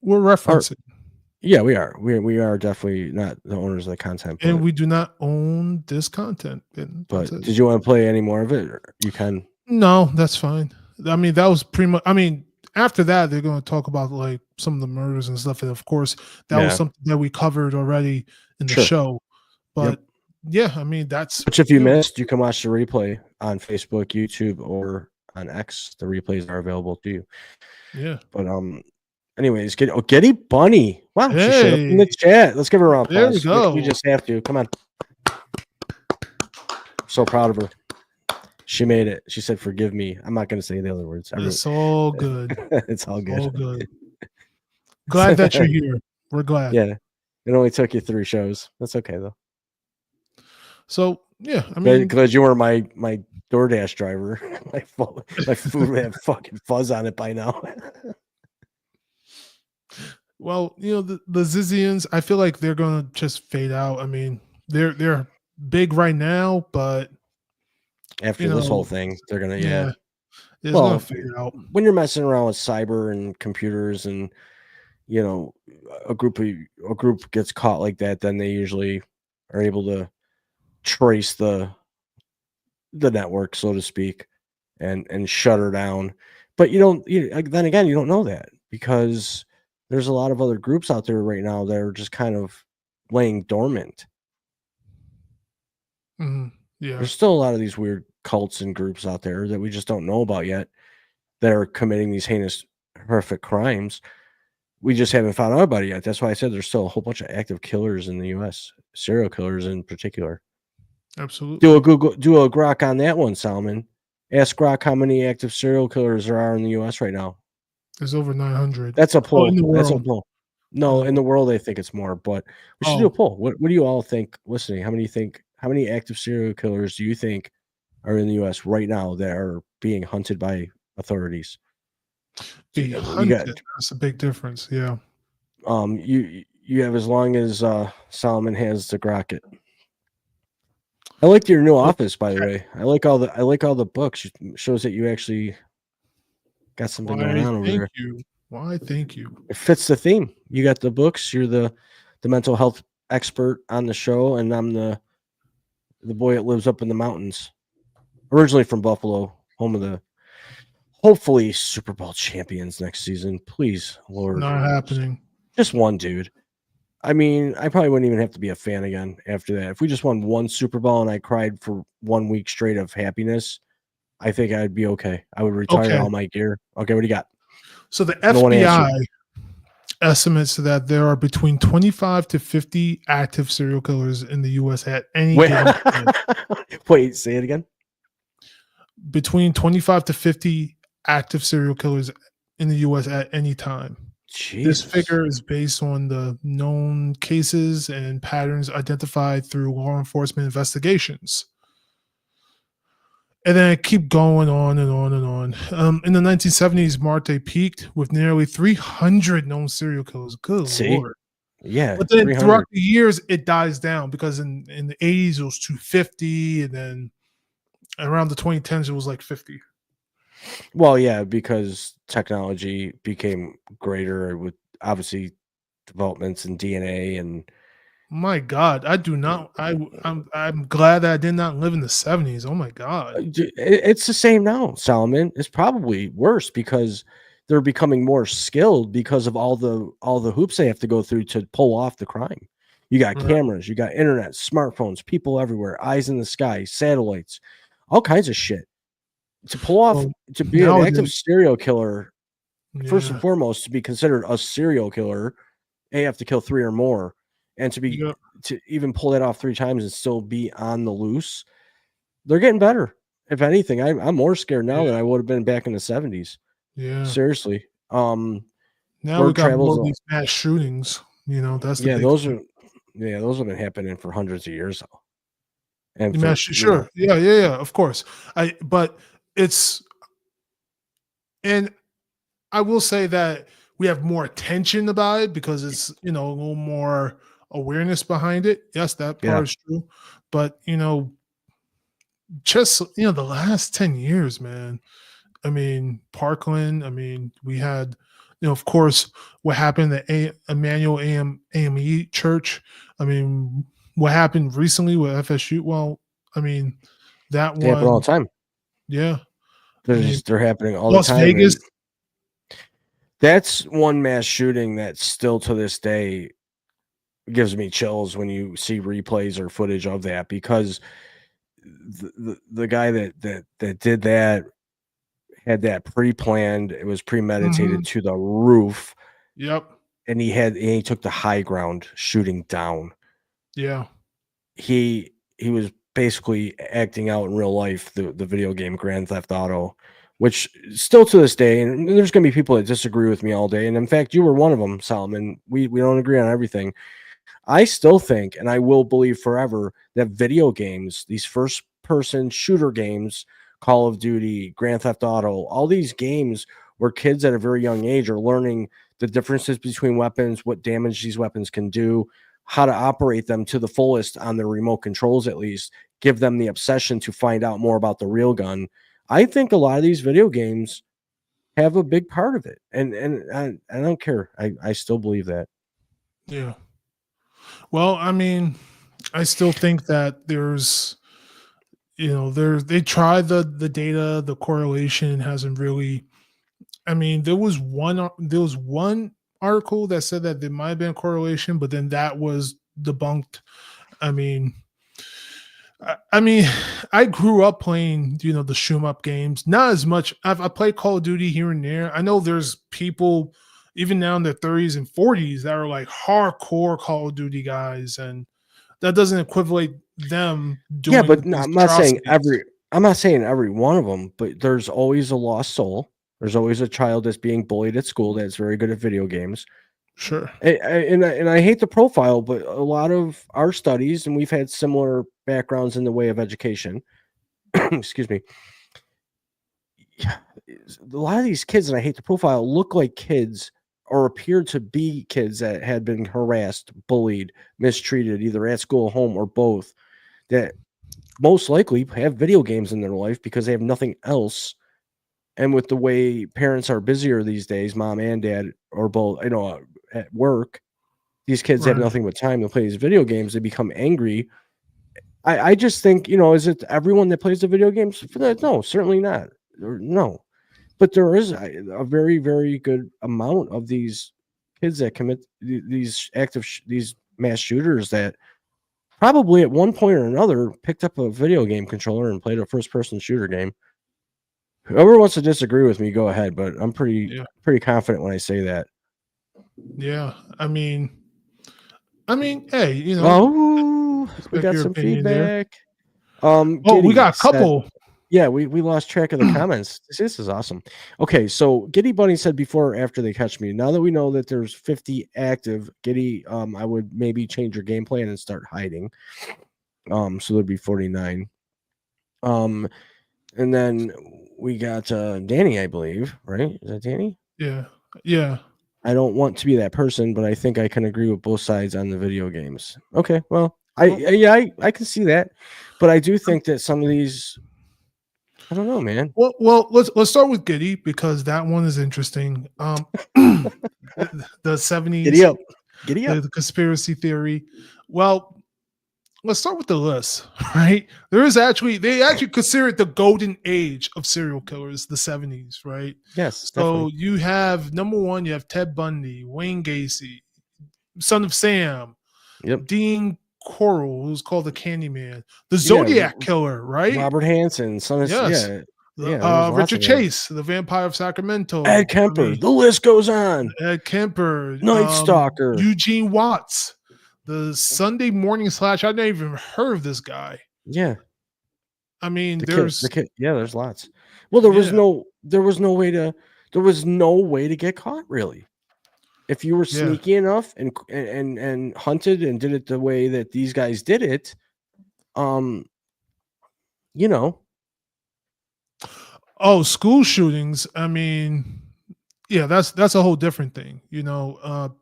referencing, Yeah, we are. We are definitely not the owners of the content. and we do not own this content. And But that's it. did you want to play any more of it? Or you can. No, that's fine. I mean, that was pretty much. I mean, after that, they're going to talk about like some of the murders and stuff, and of course, that was Yeah. something that we covered already in the Sure. show. But Yep. yeah, I mean, that's Which if you missed, you can watch the replay on Facebook, YouTube, or on X. The replays are available to you. Yeah. But anyways, Getty Bunny. Wow, she showed up in the chat. Let's give her a round of There we applause. go. We just have to. Come on. So proud of her. She made it. She said, "Forgive me." I'm not going to say the other words. It's all good. It's all good. All good. Glad that you're here. We're glad. Yeah. It only took you 3 shows. That's okay though. So yeah, I mean, Because you were my DoorDash driver. my food would have fucking fuzz on it by now. well, you know, the Zizians, I feel like they're gonna just fade out. I mean, they're big right now, but After this whole thing, they're gonna it's well, gonna fade out. when you're messing around with cyber and computers, and you know, a group gets caught like that, then they usually are able to trace the network, so to speak, and shut her down. But then again, you don't know that, because there's a lot of other groups out there right now that are just kind of laying dormant. Yeah. There's still a lot of these weird cults and groups out there that we just don't know about yet that are committing these heinous, horrific crimes. We just haven't found out about it yet. That's why I said there's still a whole bunch of active killers in the U.S., serial killers in particular. Absolutely. Do a Grok on that one, Salman. Ask Grok how many active serial killers there are in the U.S. right now. There's over 900. That's a poll. in the That's a world. poll. No, in the world, I think it's more, but we should do a poll. What do you all think? Listening, how many active serial killers do you think are in the U.S. right now that are being hunted by authorities? Be hunted. That's a big difference. Yeah. You have as long as Solomon has the Grocket. I like your new office, by the way. I like all the books. It shows that you actually got something going on over there. Why? Thank you. It fits the theme. You got the books. You're the mental health expert on the show, and I'm the boy that lives up in the mountains. Originally from Buffalo, home of the hopefully Super Bowl champions next season. Please, Lord. Not happening. Just one dude. I mean, I probably wouldn't even have to be a fan again after that. If we just won one Super Bowl and I cried for 1 week straight of happiness, I think I'd be okay. I would retire all my gear. Okay, what do you got? So the FBI estimates that there are between 25 to 50 active serial killers in the U.S. at any given time. Wait, say it again. Between 25 to 50 active serial killers in the U.S. at any time. This figure is based on the known cases and patterns identified through law enforcement investigations. And then I keep going on and on and on. In the 1970s, marked a peak with nearly 300 known serial killers. Good Lord. Yeah. But then throughout the years, it dies down, because in the 80s, it was 250. And then around the 2010s, it was like 50. Well, yeah, because technology became greater with obviously developments in DNA and. My God, I do not. I'm glad that I did not live in the 70s. Oh my God, it's the same now, Solomon. It's probably worse because they're becoming more skilled because of all the hoops they have to go through to pull off the crime. You got cameras, you got internet, smartphones, people everywhere, eyes in the sky, satellites, all kinds of shit. To pull off, to be an active serial killer, first and foremost, to be considered a serial killer, you have to kill 3 or more. And to even pull that off 3 times and still be on the loose, they're getting better. If anything, I'm more scared now than I would have been back in the 70s. Yeah, seriously. Now we word got more travels. of these mass shootings. That's the Yeah, big those thing. those have been happening for hundreds of years. And The for mass, sure, yeah, of course. But it's, and I will say that we have more attention about it because it's a little more awareness behind it. Yes, that Yeah. part is true. But just the last 10 years, man. I mean, Parkland. I mean, we had, of course, what happened at Emmanuel AME Church. I mean, what happened recently with FSU? Well, I mean, that they happen all one, the time. yeah. They're happening all Las the time. Vegas. And that's one mass shooting that still to this day gives me chills when you see replays or footage of that, because the guy that did that had that pre-planned. It was premeditated to the roof. Yep. And he took the high ground shooting down. Yeah. He was basically acting out in real life the video game Grand Theft Auto, which still to this day, and there's going to be people that disagree with me all day, and in fact you were one of them, Solomon. We don't agree on everything. I still think, and I will believe forever, that video games, these first person shooter games, Call of Duty, Grand Theft Auto, all these games where kids at a very young age are learning the differences between weapons, what damage these weapons can do, how to operate them to the fullest on their remote controls, at least give them the obsession to find out more about the real gun. I think a lot of these video games have a big part of it. And I don't care. I still believe that. Yeah. Well, I mean, I still think that there's, they tried the data, the correlation hasn't really. I mean, there was one article that said that there might have been a correlation, but then that was debunked. I mean, I grew up playing, the shoot 'em up games. Not as much. I played Call of Duty here and there. I know there's people even now in their 30s and 40s that are like hardcore Call of Duty guys, and that doesn't equate them doing. Yeah, but these I'm not saying atrocities. I'm not saying every one of them, but there's always a lost soul. There's always a child that's being bullied at school that's very good at video games. Sure. And I hate the profile, but a lot of our studies, and we've had similar backgrounds in the way of education. Excuse me. A lot of these kids, and I hate the profile, look like kids or appear to be kids that had been harassed, bullied, mistreated, either at school, home, or both, that most likely have video games in their life because they have nothing else. And with the way parents are busier these days, mom and dad, or both, at work, these kids have Right. nothing but time to play these video games. They become angry. I just think, is it everyone that plays the video games? No, certainly not. No. But there is a very, very good amount of these kids that commit these these mass shooters that probably at one point or another picked up a video game controller and played a first-person shooter game. Whoever wants to disagree with me, go ahead. But I'm pretty confident when I say that. Yeah. I mean, hey, Oh, we got your some opinion there. feedback. We Giddy got a said- couple. Yeah, we lost track of the comments. This is awesome. Okay, so Giddy Bunny said before or after they catch me. Now that we know that there's 50 active, Giddy, I would maybe change your game plan and start hiding. So there'd be 49. And then we got Danny, I believe, right? Is that Danny? Yeah. Yeah. I don't want to be that person, but I think I can agree with both sides on the video games. Okay, well, I can see that, but I do think that some of these, I don't know, man. Well, let's start with Giddy because that one is interesting. The 70s, Giddy up, the conspiracy theory. Well, let's start with the list, right? They actually consider it the golden age of serial killers, the 70s, right? Yes. So Definitely. you have number one, you have Ted Bundy, Wayne Gacy, Son of Sam, Dean Corll, who's called the Candyman, the Zodiac Killer, right? Robert Hansen, Son of Richard Chase, the Vampire of Sacramento, Ed Kemper. The list goes on. Ed Kemper, Night Stalker, Eugene Watts, the Sunday Morning Slash. I've never even heard of this guy. Yeah, I mean, there's lots. Well, there was no way to get caught, really. If you were Yeah. sneaky enough and hunted and did it the way that these guys did it, you know. Oh, school shootings. I mean, yeah, that's a whole different thing. You know,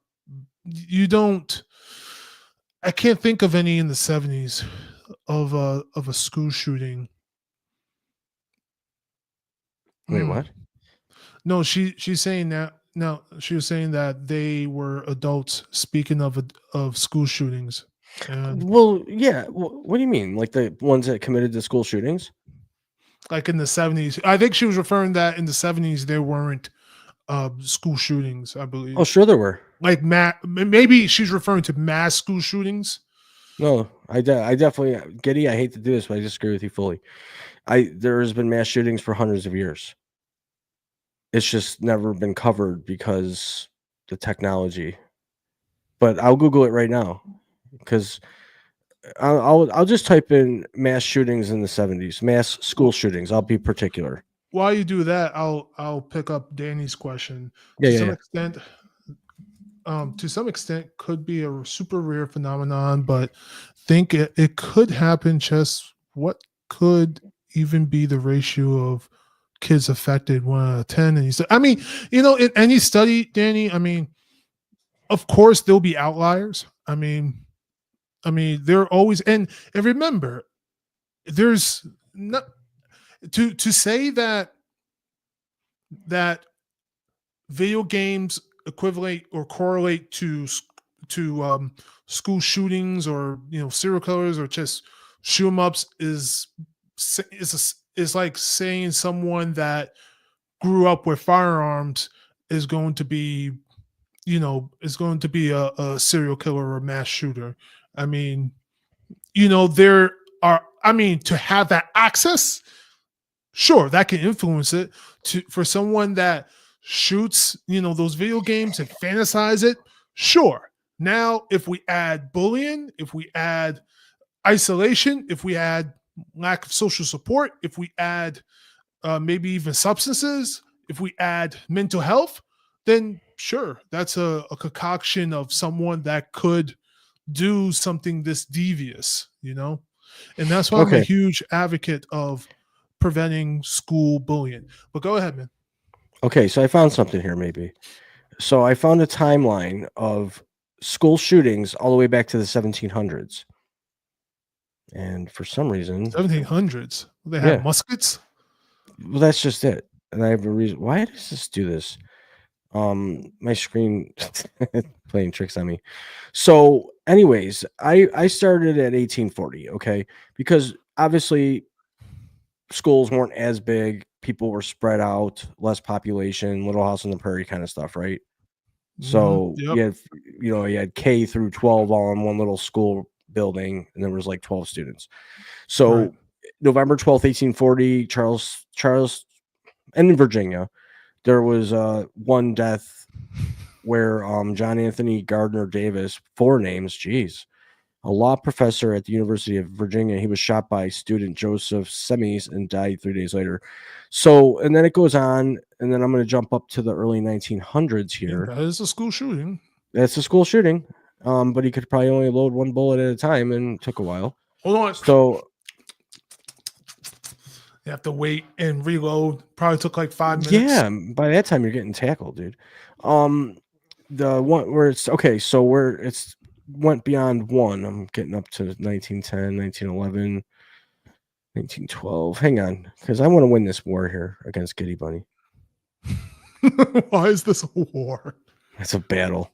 you don't. I can't think of any in the 70s of a school shooting. Wait, what? No, she's saying that. No, she was saying that they were adults. Speaking of school shootings, and Well, yeah. What do you mean? Like the ones that committed the school shootings? like in the 70s, I think she was referring that in the 70s there weren't school shootings. I believe. Oh, sure there were. Like maybe she's referring to mass school shootings. No, I definitely, Giddy, I hate to do this, but I disagree with you fully. There has been mass shootings for hundreds of years. It's just never been covered because the technology. But I'll Google it right now because I'll just type in mass shootings in the 70s, mass school shootings. I'll be particular. While you do that, I'll pick up Danny's question. Yeah, To yeah, some yeah. extent, could be a super rare phenomenon, but think it could happen. Just what could even be the ratio of kids affected 1 out of 10? And he said, I mean, in any study, Danny, I mean, of course there'll be outliers. I mean, there always, and remember, there's not to say that video games equivalent or correlate to school shootings or serial killers or just shoot 'em ups is like saying someone that grew up with firearms is going to be a serial killer or a mass shooter. I mean, there are, to have that access, sure, that can influence it. For someone that shoots, those video games and fantasize it, sure. Now, if we add bullying, if we add isolation, if we add lack of social support, if we add maybe even substances, if we add mental health, then sure, that's a concoction of someone that could do something this devious, and that's why I'm a Okay. huge advocate of preventing school bullying. But go ahead, man. Okay, so I found something here maybe. So I found a timeline of school shootings all the way back to the 1700s. And for some reason, 1700s, they had Yeah. muskets. Well, that's just it. And I have a reason. Why does this do this? My screen playing tricks on me. So, anyways, I started at 1840, okay? Because obviously schools weren't as big, people were spread out, less population, Little House on the Prairie kind of stuff, right? So Yep. you had K through 12 all in one little school building, and there was like 12 students. So Right. November 12th, 1840, Charles, and in Virginia, there was one death where John Anthony Gardner Davis, 4 names, geez, a law professor at the University of Virginia, he was shot by student Joseph Semes and died 3 days later. So, and then it goes on, and then I'm going to jump up to the early 1900s here. That is a school shooting. That's a school shooting, but he could probably only load one bullet at a time, and it took a while. Hold on. So you have to wait and reload. Probably took like 5 minutes. yeah, by that time you're getting tackled, dude. The one where it's okay, so where it's went beyond one, I'm getting up to 1910, 1911, 1912. Hang on, because I want to win this war here against Giddy Bunny. Why is this a war? It's a battle.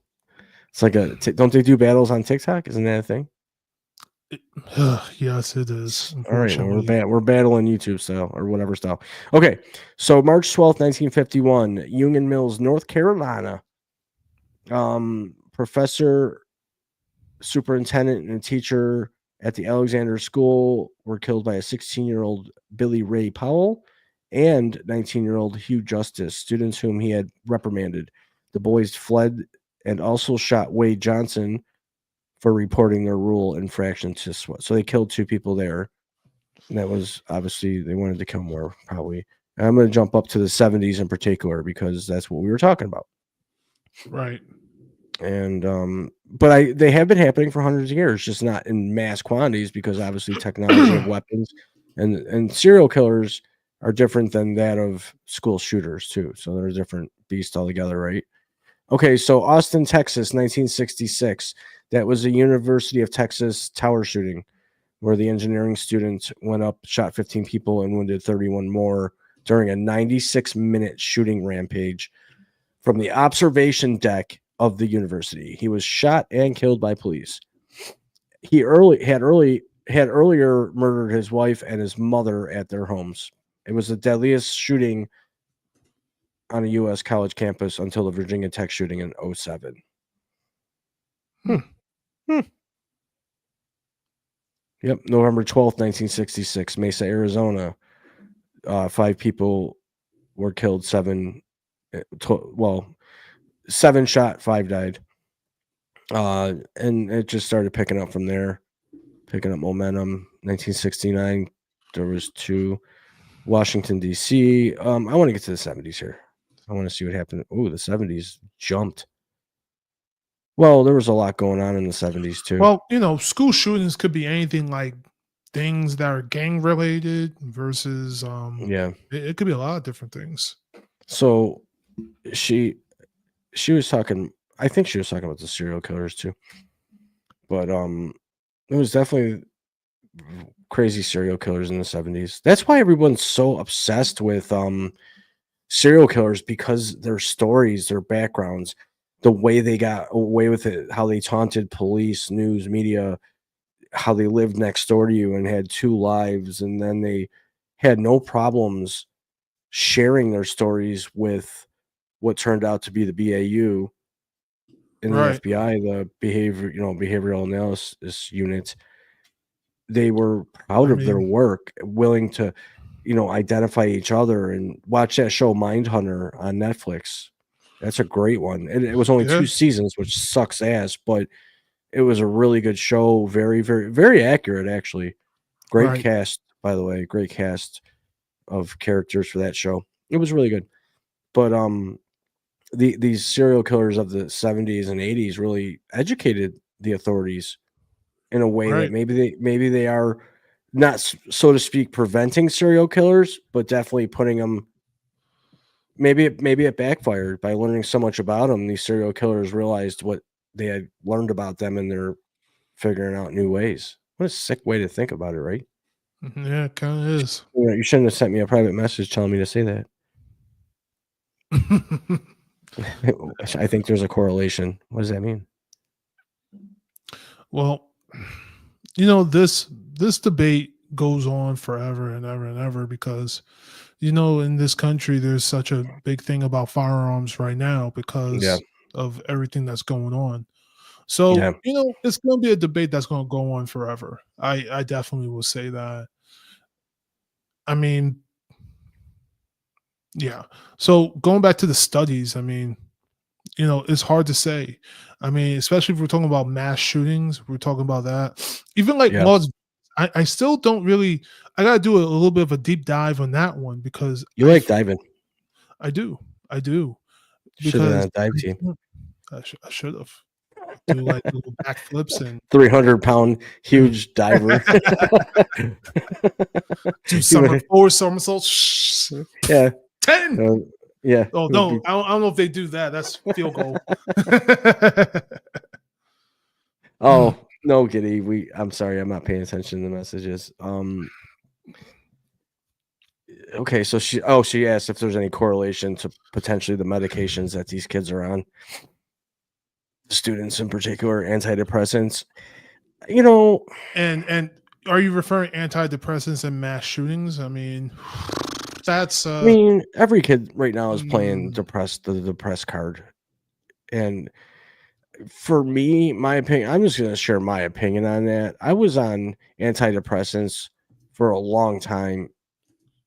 It's like don't they do battles on TikTok? Isn't that a thing? Yes, it is. All right, we're battling YouTube style or whatever style. Okay, so March 12th, 1951, Union Mills, North Carolina. Professor, superintendent, and teacher at the Alexander School were killed by a 16-year-old Billy Ray Powell and 19-year-old Hugh Justice, students whom he had reprimanded. The boys fled and also shot Wade Johnson for reporting their rule infraction to SWAT. So they killed 2 people there. And that was obviously they wanted to kill more, probably. And I'm going to jump up to the 70s in particular because that's what we were talking about. Right. And but they have been happening for hundreds of years, just not in mass quantities, because obviously technology of weapons and serial killers are different than that of school shooters too. So they're a different beast altogether, right? Okay, so Austin, Texas, 1966. That was a University of Texas tower shooting where the engineering student went up, shot 15 people, and wounded 31 more during a 96-minute shooting rampage from the observation deck of the university. He was shot and killed by police. He had earlier murdered his wife and his mother at their homes. It was the deadliest shooting on a U.S. college campus until the Virginia Tech shooting in 2007. Yep, November 12th, 1966, Mesa, Arizona. 5 people were killed, 7 shot, 5 died. And it just started picking up from there, picking up momentum. 1969, there was 2. Washington, D.C. I want to get to the 70s here. I want to see what happened. Oh, the 70s jumped. Well, there was a lot going on in the 70s too. Well, school shootings could be anything, like things that are gang related versus it could be a lot of different things. So she was talking, I think she was talking about the serial killers too. But it was definitely crazy serial killers in the 70s. That's why everyone's so obsessed with serial killers, because their stories, their backgrounds, the way they got away with it, how they taunted police, news, media, how they lived next door to you and had 2 lives, and then they had no problems sharing their stories with what turned out to be the BAU in the FBI, the behavioral analysis unit. They were proud of their work, willing to, identify each other, and watch that show Mindhunter on Netflix. That's a great one. It was only 2 seasons, which sucks ass, but it was a really good show. Very, very, very accurate, actually. Great cast, by the way. Great cast of characters for that show. It was really good. But these serial killers of the 70s and 80s really educated the authorities in a way that maybe they are not, so to speak, preventing serial killers, but definitely putting them. Maybe it backfired by learning so much about them. These serial killers realized what they had learned about them, and they're figuring out new ways. What a sick way to think about it, right? Yeah, it kind of is. You shouldn't have sent me a private message telling me to say that. I think there's a correlation. What does that mean? Well, this debate goes on forever and ever and ever, because in this country there's such a big thing about firearms right now because of everything that's going on. So it's going to be a debate that's going to go on forever. I definitely will say that. I mean, yeah. So going back to the studies, I mean, it's hard to say. I mean, especially if we're talking about mass shootings, we're talking about that. Even like Las, I still don't really. I got to do a little bit of a deep dive on that one, because you like diving. I do. Should have been on a dive team. I should have. Do like little backflips and 300-pound huge diver. Do 4 somersaults. Yeah. 10. Yeah. Oh no, I don't know if they do that. That's field goal. Oh no, Giddy. I'm sorry, I'm not paying attention to the messages. Okay, so she asked if there's any correlation to potentially the medications that these kids are on. Students in particular, antidepressants. And are you referring antidepressants and mass shootings? I mean, that's. I mean, every kid right now is playing the depressed card, and for me, my opinion, I'm just going to share my opinion on that. I was on antidepressants for a long time,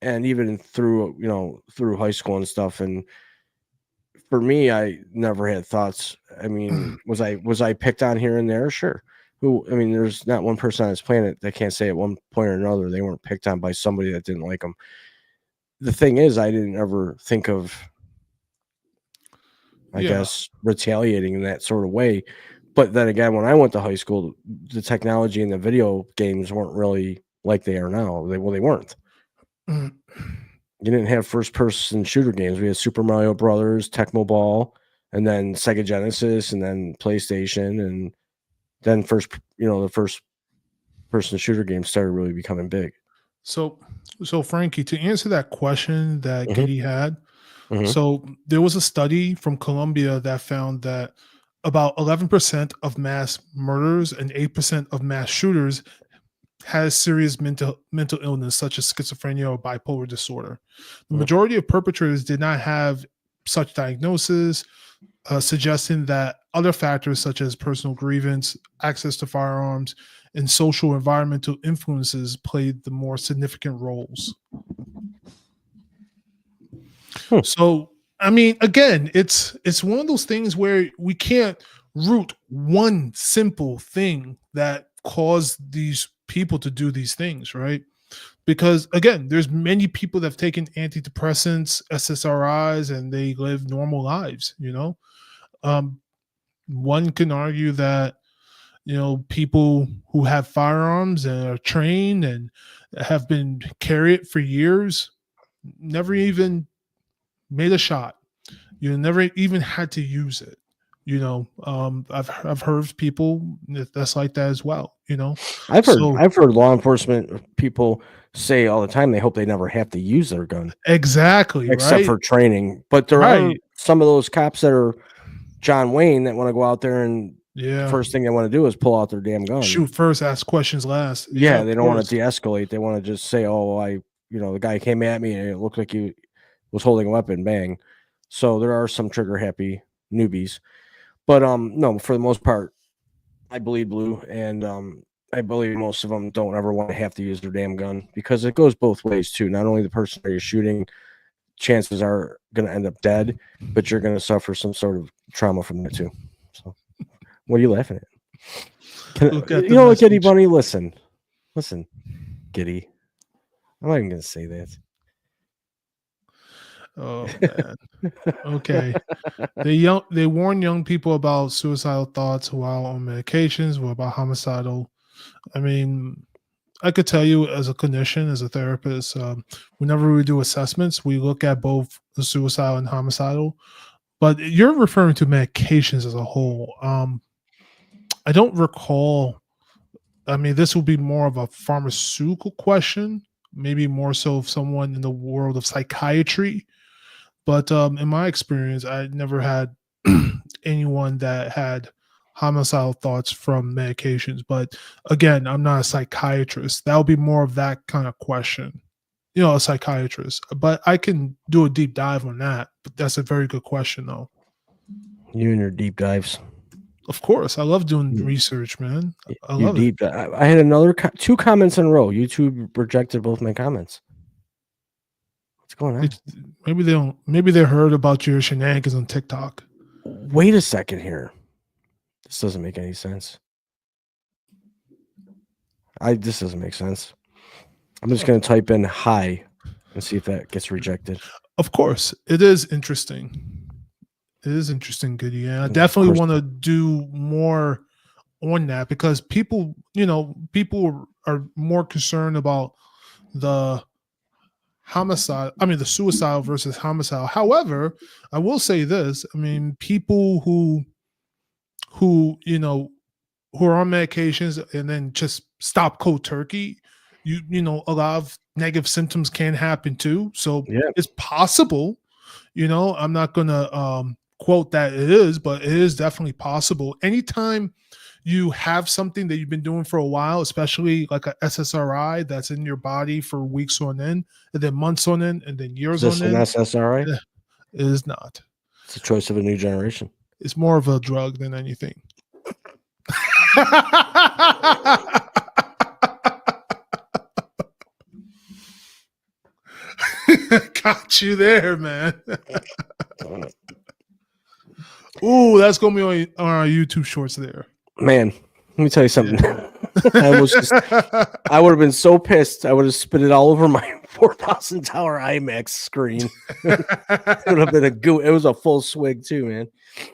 and even through high school and stuff. And for me, I never had thoughts. I mean, was I picked on here and there? Sure. There's not one person on this planet that can't say at one point or another they weren't picked on by somebody that didn't like them. The thing is, I didn't ever think of I guess, retaliating in that sort of way. But then again, when I went to high school, the technology and the video games weren't really like they are now. They weren't. Mm. You didn't have first-person shooter games. We had Super Mario Brothers, Tecmo Ball, and then Sega Genesis, and then PlayStation, and then the first-person shooter games started really becoming big. So Frankie, to answer that question that Mhm. Giddy had, Mhm. so there was a study from Colombia that found that about 11% of mass murders and 8% of mass shooters has serious mental illness such as schizophrenia or bipolar disorder. The majority of perpetrators did not have such diagnosis, suggesting that other factors such as personal grievance, access to firearms, and social environmental influences played the more significant roles. So, I mean, again, it's one of those things where we can't root one simple thing that caused these people to do these things, right? Because again, there's many people that have taken antidepressants, SSRIs, and they live normal lives, one can argue that people who have firearms and are trained and have been carry it for years never even made a shot. You never even had to use it. I've heard of people that's like that as well. I've heard law enforcement people say all the time they hope they never have to use their gun. Exactly, except right? for training. But there are some of those cops that are John Wayne that want to go out there and first thing they want to do is pull out their damn gun. Shoot first, ask questions last. Yeah, they don't want to de-escalate. They want to just say, "Oh, the guy came at me and it looked like he was holding a weapon." Bang. So there are some trigger happy newbies, but no, for the most part, I bleed blue, and I believe most of them don't ever want to have to use their damn gun because it goes both ways too. Not only the person that you're shooting, chances are going to end up dead, but you're going to suffer some sort of trauma from that too. So, what are you laughing at? Giddy Bunny, listen, Giddy. I'm not even going to say that. Oh man. Okay. They warn young people about suicidal thoughts while on medications or about homicidal. I mean, I could tell you as a clinician, as a therapist, whenever we do assessments, we look at both the suicidal and homicidal. But you're referring to medications as a whole. I don't recall. I mean, this will be more of a pharmaceutical question, maybe more so of someone in the world of psychiatry. But in my experience, I never had anyone that had homicidal thoughts from medications. But again, I'm not a psychiatrist. That would be more of that kind of question, a psychiatrist. But I can do a deep dive on that. But that's a very good question, though. You and your deep dives. Of course, I love doing research, man. I love it. I had another 2 comments in a row. YouTube rejected both my comments. What's going on? Maybe they don't. Maybe they heard about your shenanigans on TikTok. Wait a second here. This doesn't make any sense. This doesn't make sense. I'm just going to type in hi and see if that gets rejected. Of course, it is interesting. It is interesting, Goody. And I definitely want to do more on that because people are more concerned about the homicide. I mean, the suicide versus homicide. However, I will say this. I mean, people who are on medications and then just stop cold turkey, a lot of negative symptoms can happen too. So it's possible. I'm not gonna quote that it is, but it is definitely possible. Anytime you have something that you've been doing for a while, especially like a SSRI that's in your body for weeks on end, and then months on end, and then years on end. Is this an SSRI? It is not. It's a choice of a new generation. It's more of a drug than anything. Got you there, man. Ooh, that's gonna be on our YouTube shorts there. Man, let me tell you something. I would have been so pissed. I would have spit it all over my $4,000 IMAX screen. It would have been it was a full swig too, man.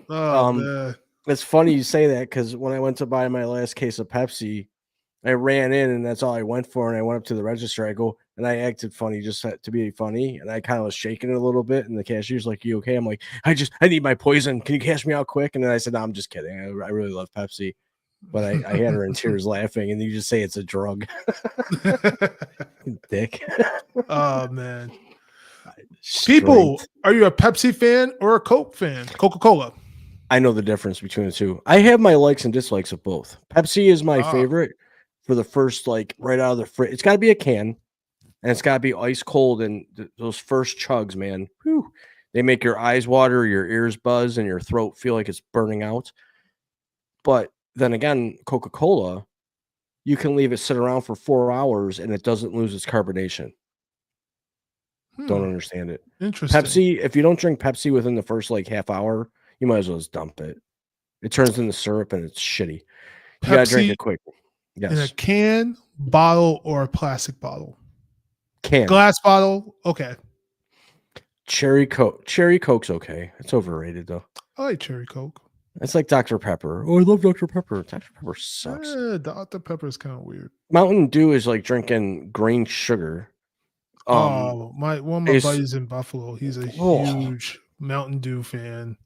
Oh man. It's funny you say that because when I went to buy my last case of Pepsi, I ran in and that's all I went for. And I went up to the register. I go and I acted funny just to be funny. And I kind of was shaking it a little bit. And the cashier's like, "You okay?" I'm like, I need my poison. Can you cash me out quick?" And then I said, "No, I'm just kidding. I really love Pepsi." But I had her in tears laughing. And you just say it's a drug. Dick. Oh, man. People, are you a Pepsi fan or a Coke fan? Coca-Cola. I know the difference between the two. I have my likes and dislikes of both. Pepsi is my favorite for the first, like, right out of the fridge. It's got to be a can, and it's got to be ice cold. And those first chugs, man, whew, they make your eyes water, your ears buzz, and your throat feel like it's burning out. But then again, Coca-Cola, you can leave it sit around for 4 hours, and it doesn't lose its carbonation. Don't understand it. Interesting. Pepsi, if you don't drink Pepsi within the first, like, half hour, you might as well just dump it. It turns into syrup and it's shitty. You gotta drink it quick. Yes. In a can, bottle, or a plastic bottle? Can. Glass bottle? Okay. Cherry Coke. Cherry Coke's okay. It's overrated though. I like Cherry Coke. It's like Dr. Pepper. Oh, I love Dr. Pepper. Dr. Pepper sucks. Dr. Pepper is kind of weird. Mountain Dew is like drinking green sugar. One of my buddies in Buffalo, he's a huge Mountain Dew fan.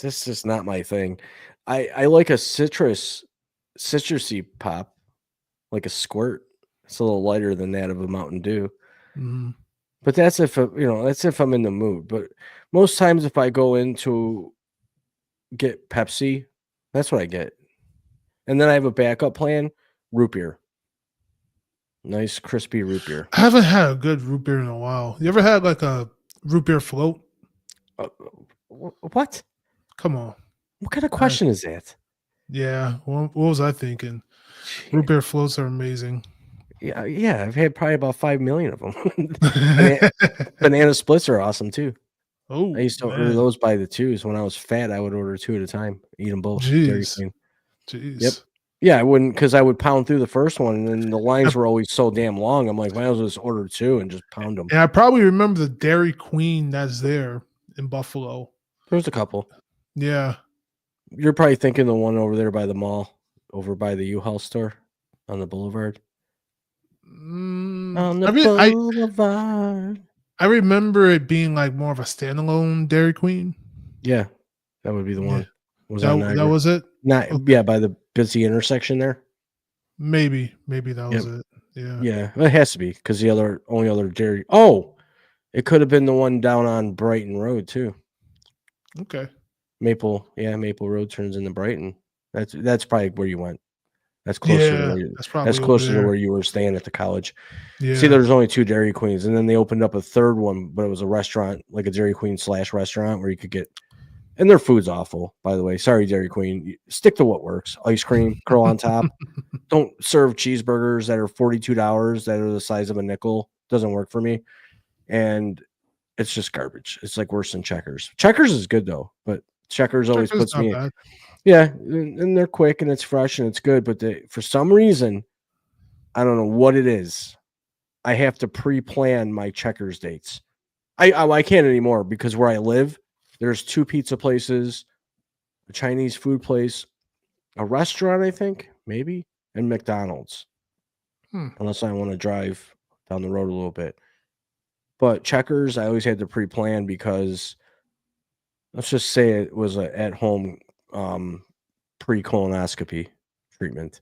This is not my thing. I like a citrusy pop, like a squirt. It's a little lighter than that of a Mountain Dew. Mm-hmm. But that's if that's if I'm in the mood. But most times, if I go in to get Pepsi, that's what I get. And then I have a backup plan: root beer. Nice crispy root beer. I haven't had a good root beer in a while. You ever had like a root beer float? What? Come on. What kind of question is that? Yeah. What was I thinking? Root beer floats are amazing. Yeah. I've had probably about 5 million of them. Banana splits are awesome too. Oh, I used to order those by the twos. When I was fat, I would order 2 at a time, eat them both. Jeez. Yep. Yeah, I wouldn't, because I would pound through the first one, and then the lines were always so damn long. I'm like, might as well just order 2 and just pound them. And I probably remember the Dairy Queen that's there in Buffalo. There's a couple. Yeah. You're probably thinking the one over there by the mall, over by the U-Haul store on the boulevard. On the boulevard. I remember it being like more of a standalone Dairy Queen. Yeah, that would be the one. That was it? Yeah, by the busy intersection there. Maybe that was it. Yeah. Yeah, it has to be because the only other dairy. Oh, it could have been the one down on Brighton Road too. Okay. Maple Road turns into Brighton. That's probably where you went. That's closer. That's closer to where you were staying at the college. Yeah. See, there's only 2 Dairy Queens, and then they opened up a third one, but it was a restaurant, like a Dairy Queen / restaurant, where you could get. And their food's awful, by the way. Sorry, Dairy Queen. Stick to what works. Ice cream, curl on top. Don't serve cheeseburgers that are $42 that are the size of a nickel. Doesn't work for me. And it's just garbage. It's like worse than Checkers. Checkers is good though, but Checkers always puts me in. Yeah, and they're quick and it's fresh and it's good, but for some reason, I don't know what it is. I have to pre-plan my Checkers dates. I can't anymore because where I live, there's 2 pizza places, a Chinese food place, a restaurant, I think, maybe, and McDonald's. Unless I want to drive down the road a little bit. But Checkers, I always had to pre-plan because let's just say it was an at-home pre-colonoscopy treatment.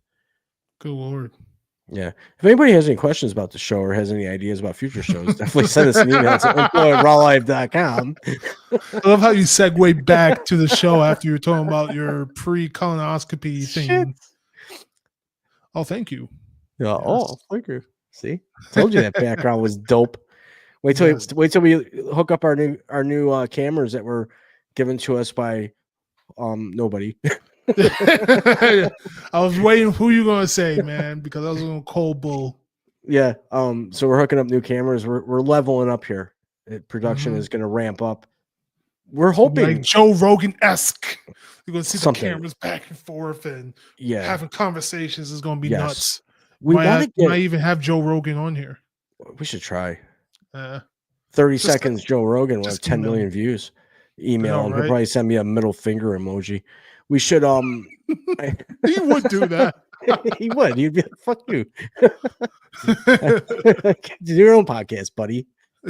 Good Lord. Yeah. If anybody has any questions about the show or has any ideas about future shows, definitely send us an email to info@rawlife.com. I love how you segue back to the show after you're talking about your pre-colonoscopy thing. Shit. Oh, thank you. Yeah. Yes. Oh, thank you. See? Told you that background was dope. Wait till we hook up our new cameras that were given to us by nobody. I was waiting who you gonna say, man, because I was on cold bull. Yeah. So we're hooking up new cameras. We're leveling up here. Production is gonna ramp up. we're hoping like Joe Rogan-esque. You're gonna see Something. the cameras back and forth and Yeah. having conversations. Is gonna be Yes. nuts. We want to get. might even have Joe Rogan on here. We should try. 30 30 seconds, Joe Rogan will have 10 email million views. Email him. He'll right? probably send me a middle finger emoji. We should He would do that. He would. He'd be like, fuck you. Do your own podcast, buddy.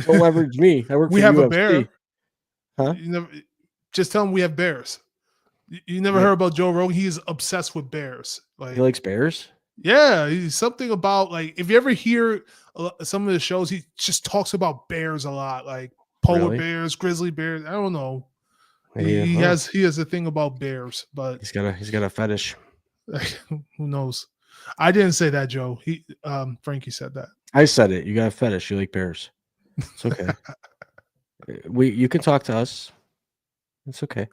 Don't leverage me. I work We for have UFC. a bear. Huh? You never, just tell him we have bears. You never heard about Joe Rogan? He's obsessed with bears. Like He likes bears? yeah, he's something about like if you ever hear some of the shows, he just talks about bears a lot, like polar Really? bears, grizzly bears. I don't know. Yeah, He huh. has a thing about bears, but He's got a fetish. who knows? I didn't say that, Joe. Frankie said that. I said it. You got a fetish. You like bears. It's okay. You can talk to us. It's okay.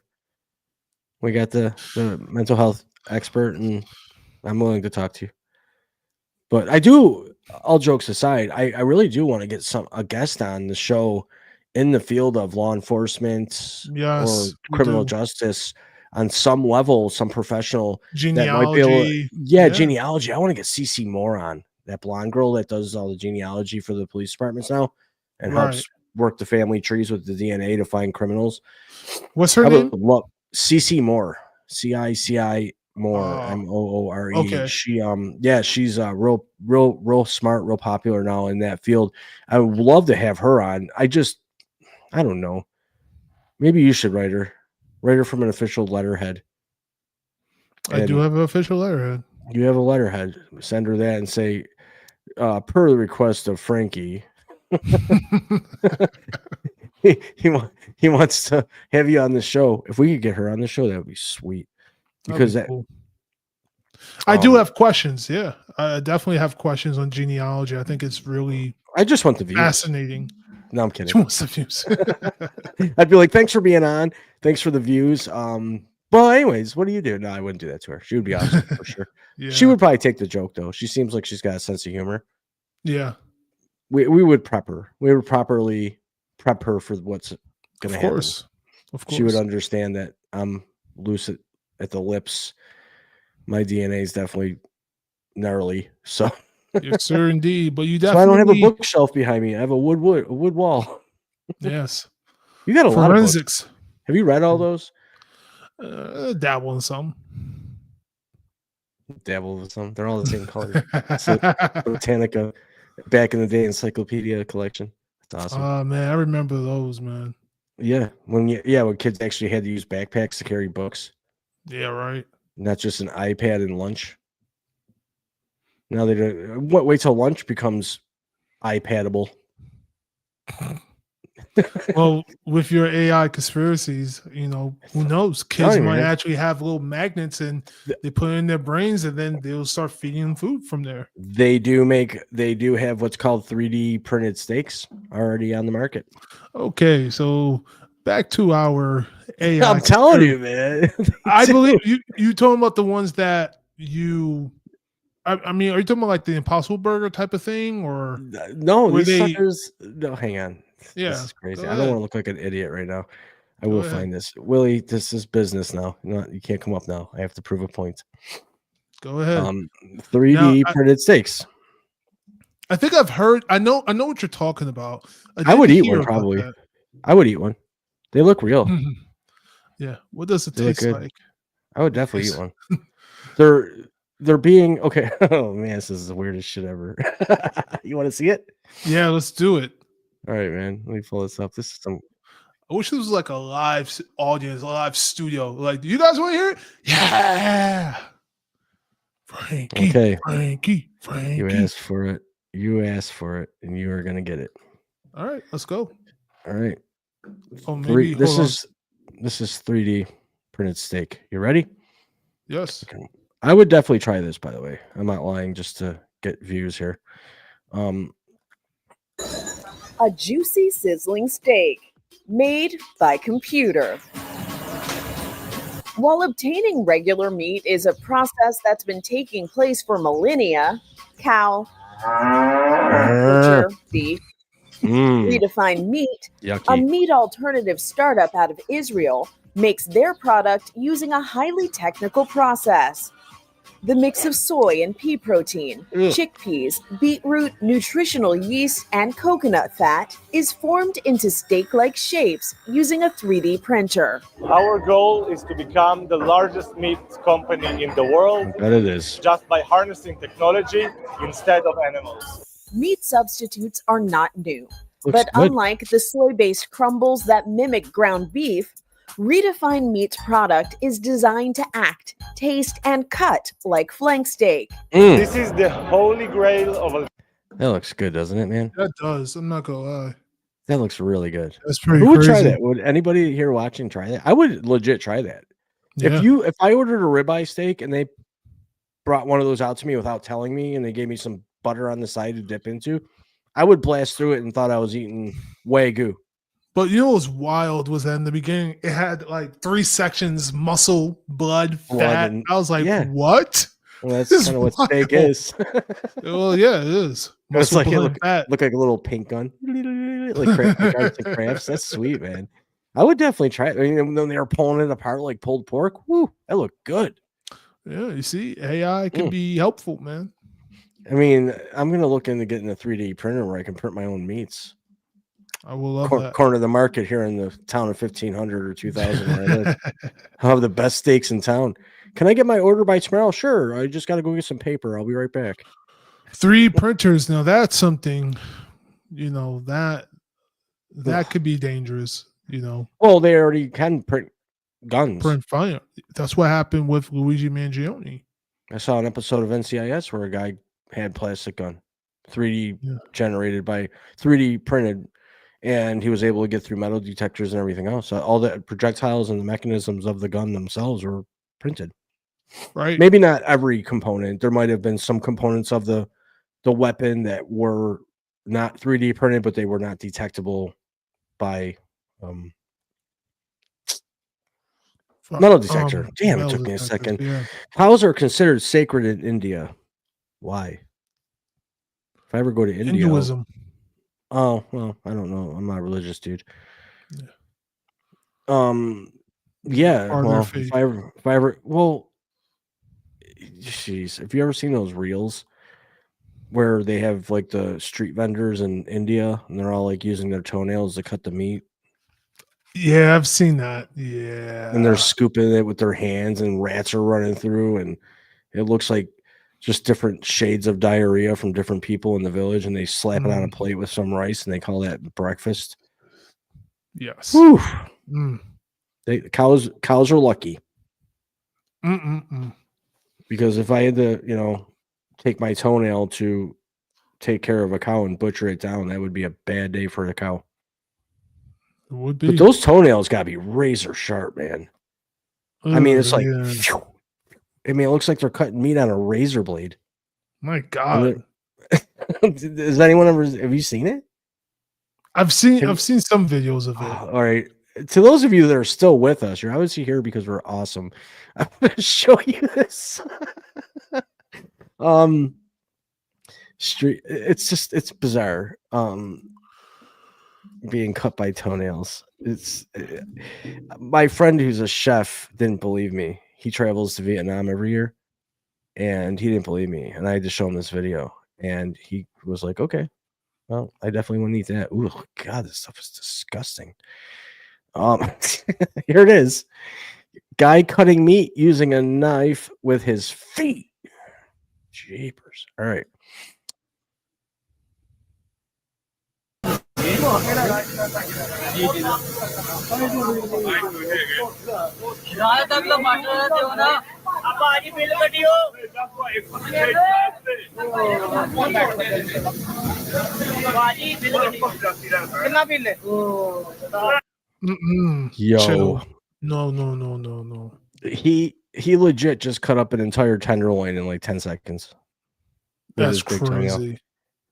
We got the mental health expert, and I'm willing to talk to you. But I do, all jokes aside, I really do want to get a guest on the show in the field of law enforcement or criminal justice on some level, some professional that might be able. Yeah. Genealogy. I want to get CC Moore on, that blonde girl that does all the genealogy for the police departments now and helps work the family trees with the DNA to find criminals. What's her name? CC Moore. CICI Moore. MOORE. Okay. She's real smart, real popular now in that field. I would love to have her on. I don't know. Maybe you should write her from an official letterhead. I do have an official letterhead. You have a letterhead. Send her that and say, per the request of Frankie, he wants to have you on the show. If we could get her on the show, that would be sweet. Because cool. I do have questions. Yeah, I definitely have questions on genealogy. I think it's really. I just want the views. Fascinating. No, I'm kidding. She wants the views. I'd be like, thanks for being on. Thanks for the views. Well, anyways, what do you do? No, I wouldn't do that to her. She would be awesome for sure. Yeah. She would probably take the joke though. She seems like she's got a sense of humor. Yeah. We would prep her. We would properly prep her for what's going to happen. Of course. She would understand that I'm loose at the lips. My DNA is definitely gnarly. So yes, sir, indeed. But you so definitely. I don't have a bookshelf behind me. I have a wood wall. Yes. You got a lot of books. Forensics. Have you read all those? Dabble in some. Dabble in some. They're all the same color. Botanica, back in the day, encyclopedia collection. That's awesome. Oh man, I remember those, man. Yeah, when kids actually had to use backpacks to carry books. Yeah, right. Not just an iPad and lunch. Now they don't. Wait till lunch becomes iPadable. Well, with your AI conspiracies, who knows? Kids might actually have little magnets and they put it in their brains and then they'll start feeding them food from there. They do have what's called 3D printed steaks already on the market. Okay, so back to our AI. I'm telling you, man. I believe you talking about the ones that I mean, are you talking about like the Impossible Burger type of thing, or no? These suckers. No, hang on. Yeah, this is crazy. I don't want to look like an idiot right now. I will find this, Willie. This is business now. You can't come up now. I have to prove a point. Go ahead. 3D printed steaks. I think I've heard. I know what you're talking about. I would eat one probably. I would eat one. They look real. Yeah. What does it taste like? I would definitely eat one. They're being okay. Oh man, this is the weirdest shit ever. You want to see it? Yeah, let's do it. All right, man. Let me pull this up. This is some. I wish this was like a live audience, a live studio. Like, do you guys want to hear it? Yeah. Frankie. Okay. Frankie. You asked for it. And you are gonna get it. All right, let's go. All right. Oh, maybe this is 3D printed steak. You ready? Yes. Okay. I would definitely try this, by the way. I'm not lying, just to get views here. A juicy, sizzling steak made by computer. While obtaining regular meat is a process that's been taking place for millennia, cow, butcher, beef, Redefined Meat, a Yucky. meat alternative startup out of Israel, makes their product using a highly technical process. The mix of soy and pea protein, chickpeas, beetroot, nutritional yeast, and coconut fat is formed into steak-like shapes using a 3D printer. Our goal is to become the largest meat company in the world. I bet it is. Just by harnessing technology instead of animals. Meat substitutes are not new, Looks but good. unlike the soy-based crumbles that mimic ground beef, Redefined Meat's product is designed to act, taste, and cut like flank steak. This is the holy grail of a... That looks good, doesn't it, man? That does. I'm not gonna lie. That looks really good. That's pretty Who would crazy. try that? Would anybody here watching try that? I would legit try that. Yeah. If I ordered a ribeye steak and they brought one of those out to me without telling me and they gave me some butter on the side to dip into, I would blast through it and thought I was eating Wagyu. But you know what was wild was that in the beginning it had like 3 sections: muscle, blood, fat. and- I was like, yeah. what? Well, that's This is kind of what steak wild. is. Well, yeah, it is. It's Muscle, like it blood, fat. look like a little pink gun, like arts and crafts. That's sweet, man. I would definitely try it. I mean, when they were pulling it apart like pulled pork, woo, that looked good. Yeah, you see, AI can be helpful, man. I mean, I'm gonna look into getting a 3D printer where I can print my own meats. I will love that. Corner of the market here in the town of 1500 or 2000. Where I live. I'll have the best steaks in town. Can I get my order by tomorrow? Sure. I just got to go get some paper. I'll be right back. 3D printers. Now that's something, that could be dangerous. Well, they already can print guns. Print fire. That's what happened with Luigi Mangione. I saw an episode of NCIS where a guy had plastic gun, 3D generated by 3D printed, and he was able to get through metal detectors and everything else. So all the projectiles and the mechanisms of the gun themselves were printed. Right. Maybe not every component. There might have been some components of the weapon that were not 3D printed, but they were not detectable by metal detector. Damn, it took me a second. Yeah. Cows are considered sacred in India. Why? If I ever go to India, Hinduism. Oh, well, I don't know. I'm not a religious dude. Yeah. Part of their Well, faith. if I ever, well, jeez, have you ever seen those reels where they have like the street vendors in India and they're all like using their toenails to cut the meat Yeah, I've seen that. Yeah. and they're scooping it with their hands and rats are running through and it looks like just different shades of diarrhea from different people in the village and they slap it on a plate with some rice and they call that breakfast. Yes. Whew. Mm. Cows are lucky. Mm-mm-mm. Because if I had to, take my toenail to take care of a cow and butcher it down, that would be a bad day for the cow. It would be. But those toenails got to be razor sharp, man. I mean, it's like, yeah. I mean, it looks like they're cutting meat on a razor blade. My God. Has anyone ever, have you seen it? I've seen some videos of it. All right. To those of you that are still with us, you're obviously here because we're awesome. I'm going to show you this. It's bizarre. Being cut by toenails. It's my friend who's a chef didn't believe me. He travels to Vietnam every year and he didn't believe me. And I had to show him this video and he was like, okay, well, I definitely want to eat that. Ooh, God, this stuff is disgusting. Here it is. Guy cutting meat using a knife with his feet. Jeepers. All right. Yo. Chill. No. He legit just cut up an entire tenderloin in like 10 seconds. with That's his big toenail. crazy.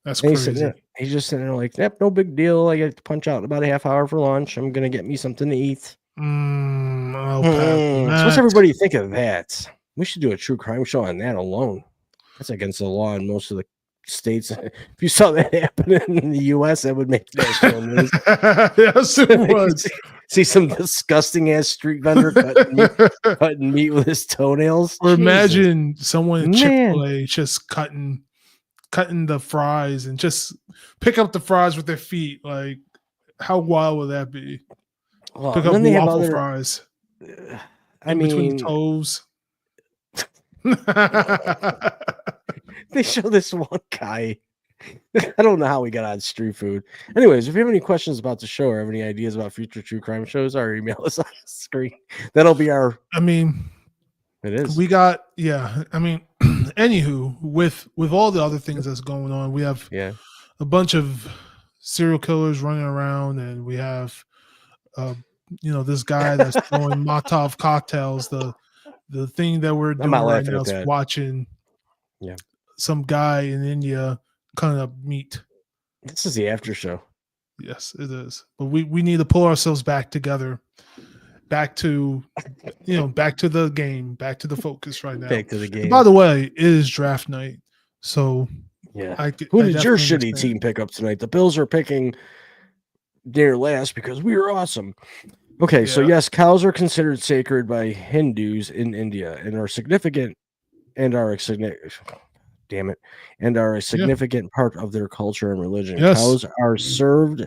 That's And crazy. he's just sitting there like, yep, no big deal. I get to punch out in about a half hour for lunch. I'm gonna get me something to eat. So what's everybody think of that? We should do a true crime show on that alone. That's against the law in most of the states. If you saw that happen in the U.S., that would make national news. Yes, it would. See some disgusting ass street vendor cutting meat with his toenails. Or Jesus. imagine someone at Man. Chick-fil-A just cutting the fries and just pick up the fries with their feet. Like, how wild would that be? Well, Pick and up then they have waffle other fries. I in between mean, the toes. they show this one guy. I don't know how we got on street food. Anyways, if you have any questions about the show or have any ideas about future true crime shows, our email is on the screen. That'll be our. I mean, it is. We got I mean, anywho, with all the other things that's going on, we have a bunch of serial killers running around, and we have this guy that's throwing Molotov cocktails. The thing that we're doing right now is watching some guy in India cutting up meat. This is the after show. Yes, it is. But we need to pull ourselves back together, back to the game, back to the focus right now. Back to the game. And by the way, it is draft night, so Who did your shitty team pick up tonight? The Bills are picking near last because we were awesome. Okay, so yes, cows are considered sacred by Hindus in India and are significant a significant part of their culture and religion. Yes. Cows are served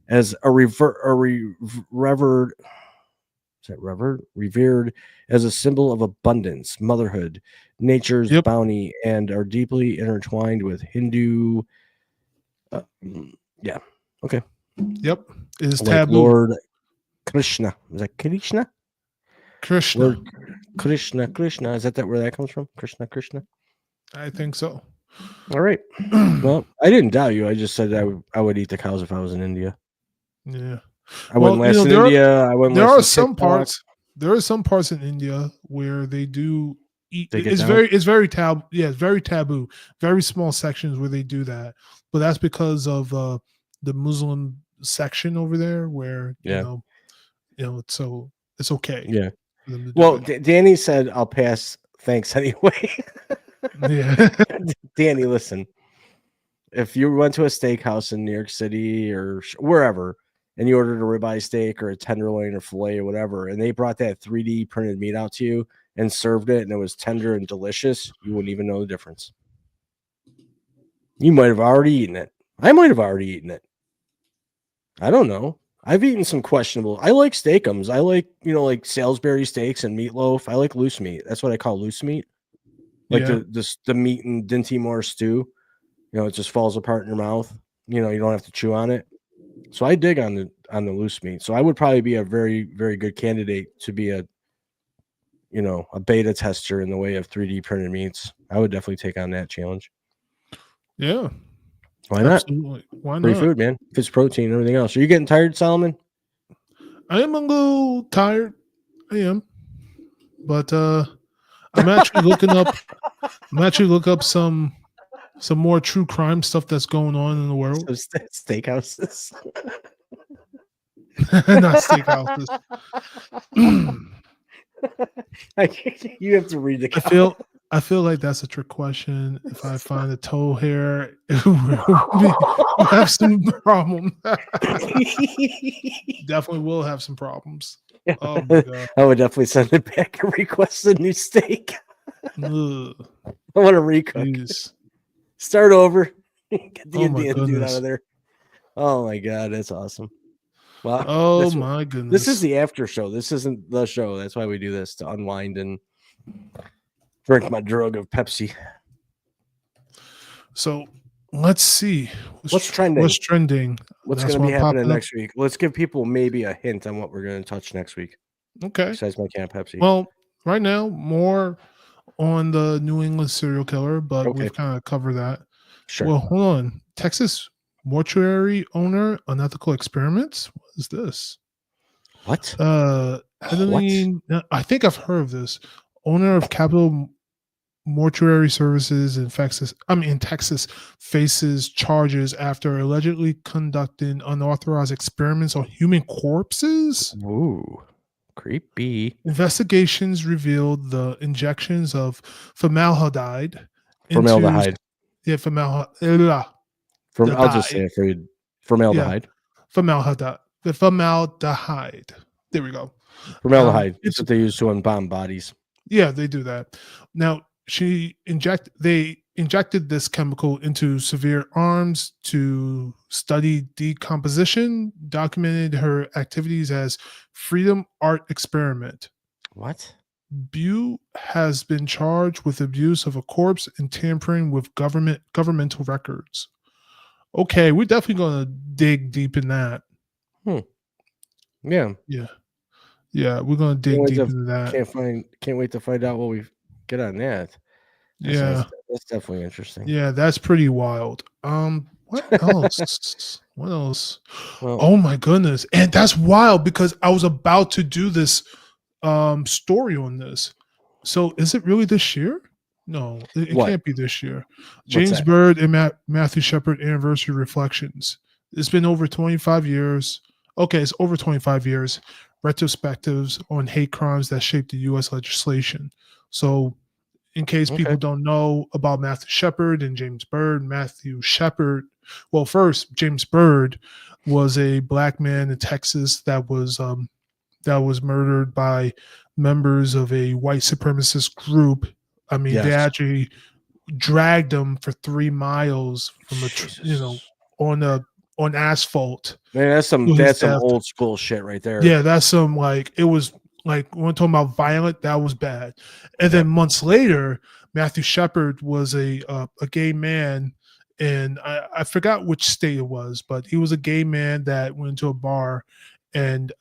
as revered as a symbol of abundance, motherhood, nature's bounty, and are deeply intertwined with Hindu. Okay. Yep. It is like taboo. Lord Krishna. Is that Krishna? Krishna. Lord Krishna. Is that where that comes from? Krishna. I think so. All right. Well, I didn't doubt you. I just said I would eat the cows if I was in India. Yeah. I wouldn't last in India. I wouldn't. There last are in some TikTok. parts. There are some parts in India where they do eat. They get It's down? very taboo. Yeah, it's very taboo. Very small sections where they do that, but that's because of the Muslim section over there, where so it's okay. Yeah. for them to do Well, it. Danny said, "I'll pass. Thanks anyway." Yeah. Danny, listen. If you went to a steakhouse in New York City or wherever, and you ordered a ribeye steak or a tenderloin or filet or whatever, and they brought that 3D printed meat out to you and served it, and it was tender and delicious, you wouldn't even know the difference. You might have already eaten it. I might have already eaten it. I don't know. I've eaten some questionable. I like steakums. I like, like Salisbury steaks and meatloaf. I like loose meat. That's what I call loose meat. Like the meat in Dinty Moore stew. It just falls apart in your mouth. You don't have to chew on it. So I dig on the loose meat. So I would probably be a very, very good candidate to be a beta tester in the way of 3D printed meats. I would definitely take on that challenge. Yeah. Why not? Absolutely. Why Free not? food, man. If it's protein and everything else. Are you getting tired, Solomon? I am a little tired. I am. But I'm actually looking up some more true crime stuff that's going on in the world. Steakhouses. Not steakhouses. You have to read the I feel like that's a trick question. If I find a toe hair, we have some problems. Definitely will have some problems. Oh my god! I would definitely send it back and request a new steak. I want to recook. Jeez. Start over. Get the Oh my Indian dude goodness. out of there. Oh my god, that's awesome. Well, Oh my goodness. This is the after show. This isn't the show. That's why we do this, to unwind and drink my drug of Pepsi. So let's see. What's trending? What's trending? What's That's going to be what popped happening up. next week? Let's give people maybe a hint on what we're going to touch next week. Okay. Besides my can of Pepsi. Well, right now, more on the New England serial killer, but Okay. we've kind of covered that. Sure. Well, hold on. Texas mortuary owner, unethical experiments. What is this? What? Adeline, I think I've heard of this. Owner of Capital Mortuary Services in Texas faces charges after allegedly conducting unauthorized experiments on human corpses. Ooh, creepy. Investigations revealed the injections of formaldehyde. Formaldehyde. Yeah, I'll just say it for you. Formaldehyde. Formaldehyde. The formaldehyde. There we go. Formaldehyde. It's what they use to embalm bodies. Yeah, they do that. Now they injected this chemical into severe arms to study decomposition, documented her activities as Freedom Art Experiment. What? Bew has been charged with abuse of a corpse and tampering with governmental records. Okay, we're definitely going to dig deep in that. Yeah. Yeah, we're going to dig deep into that. Can't wait to find out what we get on that. That's definitely interesting. Yeah, that's pretty wild. What else? What else? Well, oh my goodness. And that's wild because I was about to do this story on this. So is it really this year? No, it can't be this year. James Byrd and Matthew Shepard anniversary reflections. It's been over 25 years. Okay, it's over 25 years. Retrospectives on hate crimes that shaped the U.S. legislation. So in case people don't know about Matthew Shepard and James Byrd, Matthew Shepard. Well, first, James Byrd was a black man in Texas that was murdered by members of a white supremacist group. I mean, they actually dragged him for 3 miles from on asphalt. Man, that's some old school shit right there. Yeah, that's some it was like when we're talking about violent, that was bad. And then months later, Matthew Shepard was a gay man, and I forgot which state it was, but he was a gay man that went to a bar, and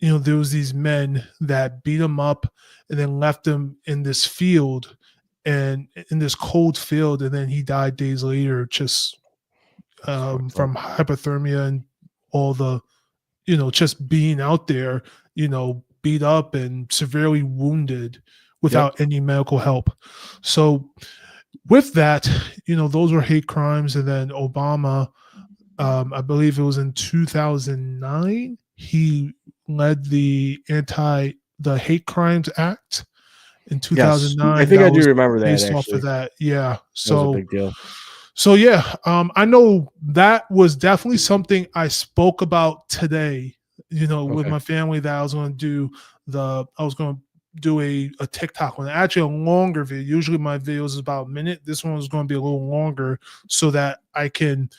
there was these men that beat him up and then left him in this field, and in this cold field, and then he died days later, just from hypothermia and all the, just being out there, beat up and severely wounded without any medical help. So with that, those were hate crimes. And then Obama, I believe it was in 2009, he led the Hate Crimes Act in 2009. Yes, I think I do remember that. Based actually. off of that, yeah. So that was a big deal. So yeah, I know that was definitely something I spoke about today. With my family, that I was going to do a TikTok one, actually a longer video. Usually my videos is about a minute. This one is going to be a little longer so that I can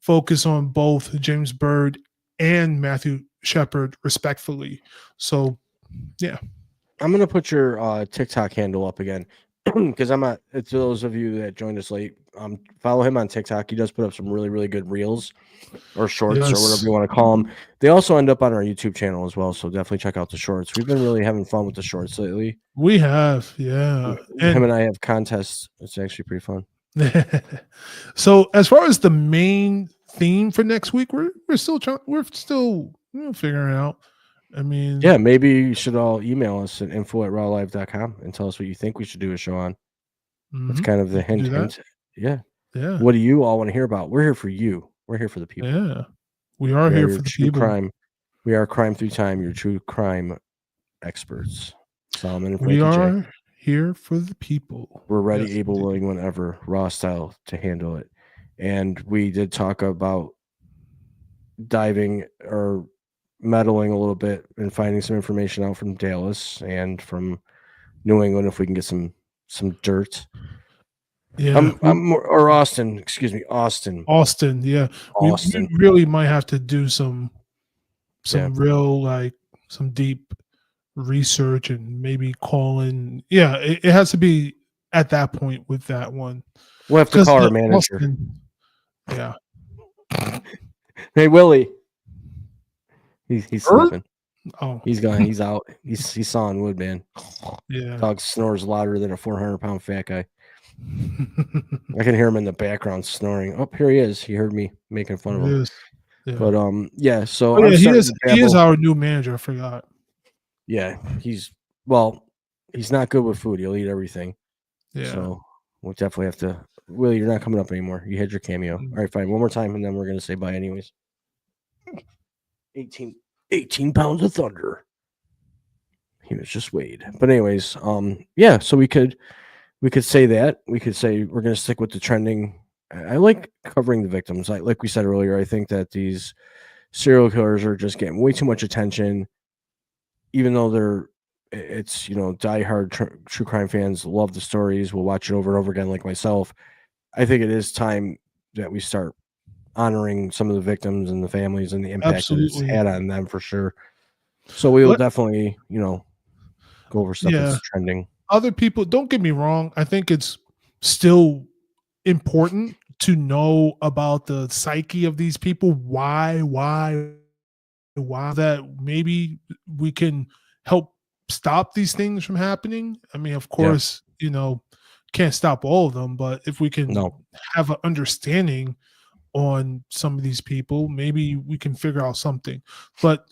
focus on both James Byrd and Matthew Shepard respectfully. So yeah, I'm going to put your TikTok handle up again because it's those of you that joined us late. Follow him on TikTok. He does put up some really, really good reels or shorts or whatever you want to call them. They also end up on our YouTube channel as well. So definitely check out the shorts. We've been really having fun with the shorts lately. We have, yeah. Him and I have contests. It's actually pretty fun. So as far as the main theme for next week, we're still figuring it out. I mean, yeah, maybe you should all email us at info@rawlive.com and tell us what you think we should do a show on. That's kind of the hint. Yeah. What do you all want to hear about? We're here for you. We're here for the people. Yeah, we are here for the people. Crime. We are Crime Through Time, your true crime experts. Solomon and we Frankie are J. here for the people. We're ready, able, willing, whenever, raw style to handle it. And we did talk about diving or meddling a little bit and finding some information out from Dallas and from New England if we can get some dirt. Yeah, or Austin. Excuse me, Austin. Austin. Yeah, Austin. We really might have to do some real some deep research and maybe call in. Yeah, it has to be at that point with that one. We'll have to call our manager. Austin, yeah. Hey Willie. He's sleeping. Oh, he's gone. He's out. He's sawing wood, man. Yeah. Dog snores louder than a 400-pound fat guy. I can hear him in the background snoring. Oh, here he is. He heard me making fun of him. Yeah. But yeah. So he is our new manager. I forgot. Yeah, he's not good with food. He'll eat everything. Yeah. So we'll definitely have to. Willie, you're not coming up anymore. You had your cameo. All right, fine. One more time, and then we're gonna say bye, anyways. 18 pounds of thunder. He was just weighed. But anyways, yeah, so we could we could say that. We could say we're going to stick with the trending. I like covering the victims. Like we said earlier, I think that these serial killers are just getting way too much attention, even though it's diehard true crime fans love the stories. We'll watch it over and over again, like myself. I think it is time that we start honoring some of the victims and the families and the impact that it's Absolutely. had on them for sure. So we will definitely, go over stuff that's trending. Other people, don't get me wrong. I think it's still important to know about the psyche of these people. Why that maybe we can help stop these things from happening. I mean, of course, can't stop all of them, but if we can have an understanding on some of these people, maybe we can figure out something. But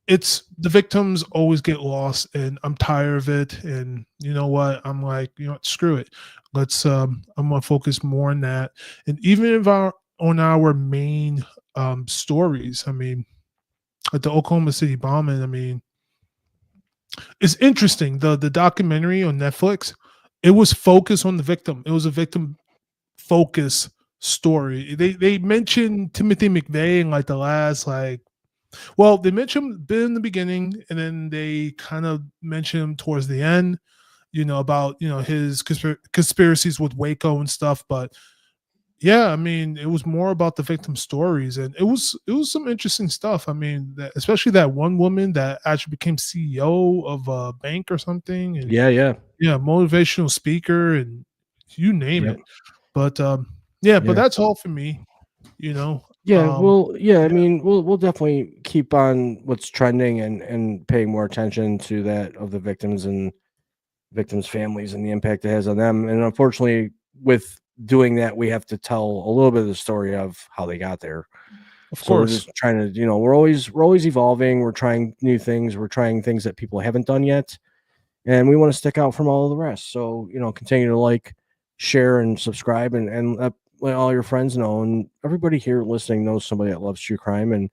it's the victims always get lost, and I'm tired of it. And you know what? I'm like, screw it. Let's I'm gonna focus more on that. And even if on our main stories, I mean, at the Oklahoma City bombing, I mean, it's interesting. The documentary on Netflix, it was focused on the victim. It was a victim focus story. They mentioned Timothy McVay in like the last they mentioned him in the beginning, and then they kind of mentioned him towards the end, about his conspiracies with Waco and stuff. But yeah, I mean, it was more about the victim stories, and it was some interesting stuff. I mean, especially that one woman that actually became CEO of a bank or something. And yeah, motivational speaker, and you name it. But but that's all for me. I mean, we'll definitely keep on what's trending and paying more attention to that of the victims and victims' families and the impact it has on them. And unfortunately, with doing that, we have to tell a little bit of the story of how they got there. Of So course. we're just trying to, we're always evolving. We're trying new things. We're trying things that people haven't done yet, and we want to stick out from all of the rest. So continue to share, and subscribe, and let all your friends know, and everybody here listening knows somebody that loves true crime. And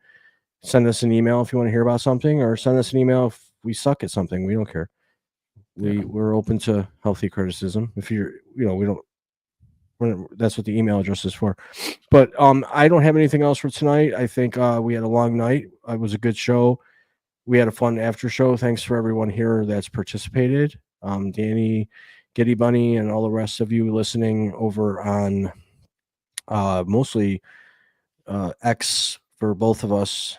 send us an email if you want to hear about something, or send us an email if we suck at something. We don't care. We're open to healthy criticism. If you're, that's what the email address is for. But I don't have anything else for tonight. I think we had a long night. It was a good show. We had a fun after show. Thanks for everyone here that's participated. Danny, Giddy Bunny, and all the rest of you listening over on mostly X for both of us.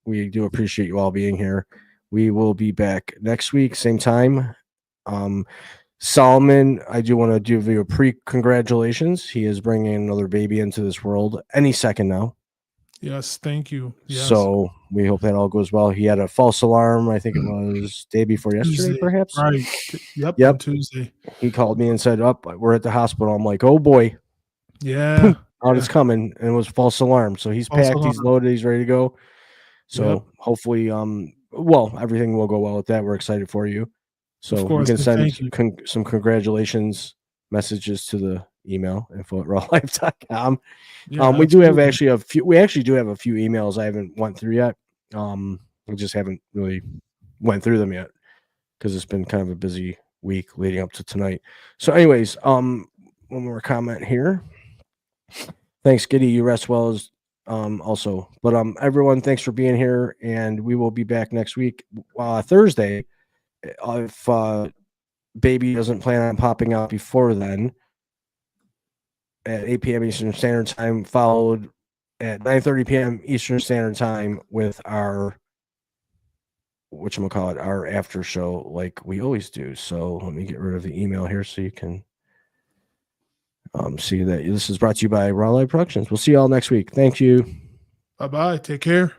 We do appreciate you all being here. We will be back next week, same time. Solomon, I do want to give you a pre-congratulations. He is bringing another baby into this world any second now. Yes, thank you. Yes. So we hope that all goes well. He had a false alarm. I think it was day before yesterday, Tuesday, perhaps. Right. Yep. On Tuesday. He called me and said, we're at the hospital. I'm like, oh boy. Yeah. It's coming. And it was false alarm. So he's packed, he's loaded, he's ready to go. So hopefully, everything will go well with that. We're excited for you. So of course, you can send some congratulations messages to the email info@rawlife.com. We do have actually a few. We actually do have a few emails I haven't went through yet. We just haven't really went through them yet because it's been kind of a busy week leading up to tonight. So, anyways, one more comment here. Thanks, Giddy. You rest well as also. But everyone, thanks for being here, and we will be back next week, Thursday. If baby doesn't plan on popping out before then, at 8 p.m. Eastern Standard Time, followed at 9:30 p.m. Eastern Standard Time with our our after show like we always do. So let me get rid of the email here so you can see that this is brought to you by Raw Live Productions. We'll see you all next week. Thank you. Bye-bye. Take care.